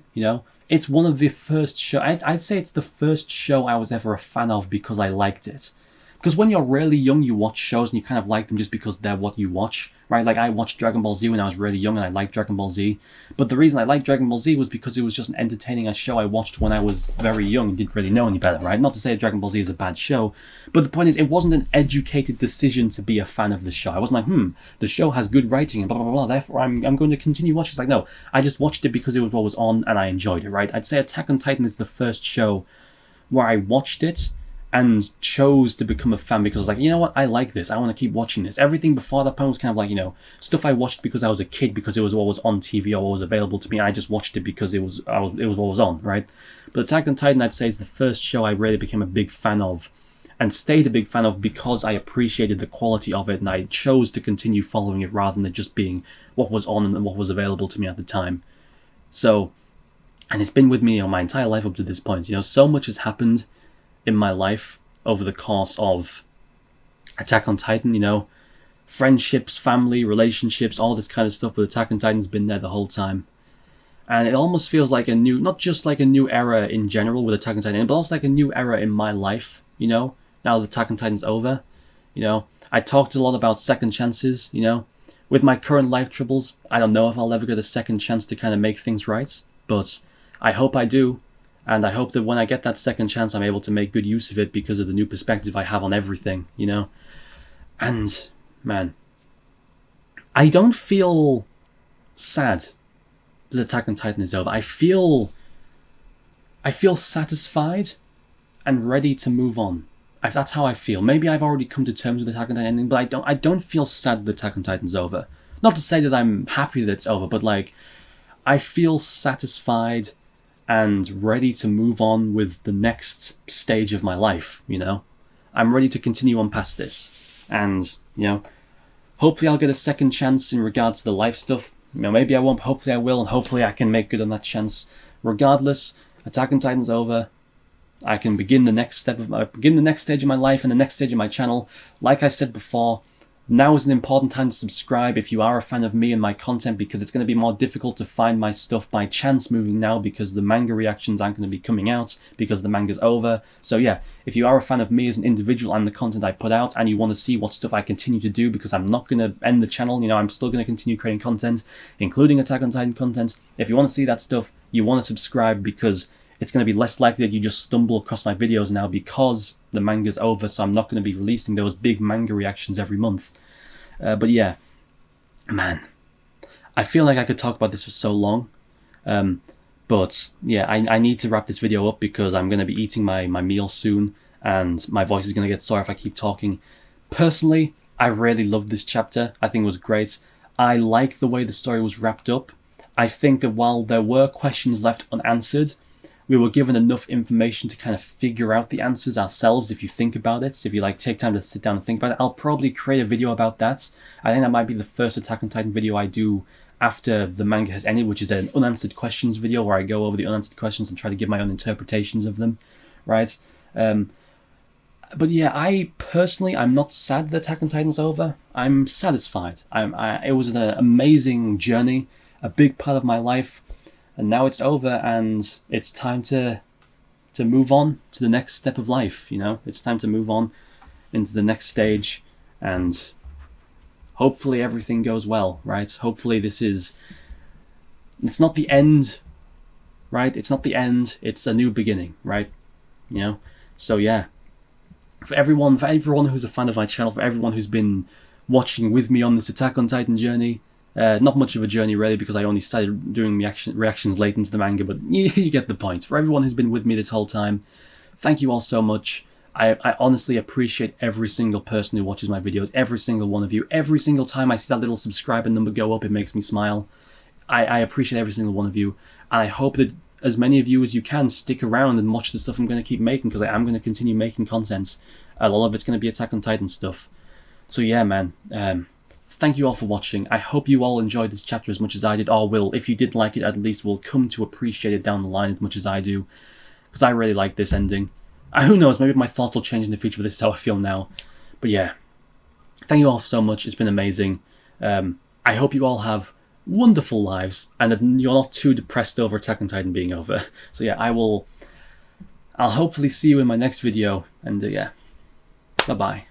S1: It's one of the first shows... I'd say it's the first show I was ever a fan of because I liked it. Because when you're really young, you watch shows and you kind of like them just because they're what you watch, right? Like, I watched Dragon Ball Z when I was really young and I liked Dragon Ball Z. But the reason I liked Dragon Ball Z was because it was just an entertaining show I watched when I was very young and didn't really know any better, right? Not to say Dragon Ball Z is a bad show, but the point is, it wasn't an educated decision to be a fan of the show. I wasn't like, the show has good writing and blah, blah, blah, therefore I'm going to continue watching. It's like, no, I just watched it because it was what was on and I enjoyed it, right? I'd say Attack on Titan is the first show where I watched it and chose to become a fan because I was like, you know what, I like this, I want to keep watching this. Everything before that point was kind of like, stuff I watched because I was a kid, because it was what was on TV or what was available to me. I just watched it because it was what was on, right? But Attack on Titan, I'd say, is the first show I really became a big fan of and stayed a big fan of because I appreciated the quality of it and I chose to continue following it rather than it just being what was on and what was available to me at the time. So, and it's been with me my entire life up to this point. So much has happened in my life over the course of Attack on Titan, friendships, family, relationships, all this kind of stuff with Attack on Titan's been there the whole time. And it almost feels like not just like a new era in general with Attack on Titan, but also like a new era in my life, now that Attack on Titan's over. I talked a lot about second chances, with my current life troubles, I don't know if I'll ever get a second chance to kind of make things right, but I hope I do. And I hope that when I get that second chance, I'm able to make good use of it because of the new perspective I have on everything, And, man, I don't feel sad that Attack on Titan is over. I feel satisfied and ready to move on. That's how I feel. Maybe I've already come to terms with Attack on Titan ending, but I don't feel sad that Attack on Titan's over. Not to say that I'm happy that it's over, but I feel satisfied and ready to move on with the next stage of my life, I'm ready to continue on past this. And, hopefully I'll get a second chance in regards to the life stuff. Maybe I won't, hopefully I will, and hopefully I can make good on that chance. Regardless, Attack on Titan's over. I can begin the next stage of my life and the next stage of my channel. Like I said before, now is an important time to subscribe if you are a fan of me and my content, because it's going to be more difficult to find my stuff by chance moving now, because the manga reactions aren't going to be coming out because the manga's over. So yeah, if you are a fan of me as an individual and the content I put out, and you want to see what stuff I continue to do, because I'm not going to end the channel, you know, I'm still going to continue creating content, including Attack on Titan content. If you want to see that stuff, you want to subscribe, because it's going to be less likely that you just stumble across my videos now because the manga's over, so I'm not going to be releasing those big manga reactions every month. But yeah, man, I feel like I could talk about this for so long. But yeah, I need to wrap this video up because I'm going to be eating my meal soon and my voice is going to get sore if I keep talking. Personally, I really loved this chapter. I think it was great. I like the way the story was wrapped up. I think that while there were questions left unanswered, we were given enough information to kind of figure out the answers ourselves if you think about it. If you like take time to sit down and think about it, I'll probably create a video about that. I think that might be the first Attack on Titan video I do after the manga has ended, which is an unanswered questions video where I go over the unanswered questions and try to give my own interpretations of them, right? But yeah, I personally, I'm not sad that Attack on Titan's over. I'm satisfied. It was an amazing journey, a big part of my life. And now it's over, and it's time to move on to the next step of life, you know? It's time to move on into the next stage, and hopefully everything goes well, right? Hopefully it's not the end, right? It's not the end, it's a new beginning, right? You know? So yeah, for everyone who's a fan of my channel, for everyone who's been watching with me on this Attack on Titan journey, not much of a journey really, because I only started doing reactions late into the manga, but you get the point. For everyone who's been with me this whole time, thank you all so much. I honestly appreciate every single person who watches my videos, every single one of you. Every single time I see that little subscriber number go up, it makes me smile. I appreciate every single one of you, and I hope that as many of you as you can stick around and watch the stuff I'm going to keep making, because I am going to continue making content. A lot of it's going to be Attack on Titan stuff. So yeah, man. Thank you all for watching. I hope you all enjoyed this chapter as much as I did, or will, if you did like it, at least will come to appreciate it down the line as much as I do, because I really like this ending. Who knows, maybe my thoughts will change in the future, but this is how I feel now. But yeah, thank you all so much. It's been amazing. I hope you all have wonderful lives, and that you're not too depressed over Attack on Titan being over. So yeah, I'll hopefully see you in my next video, and yeah, bye-bye.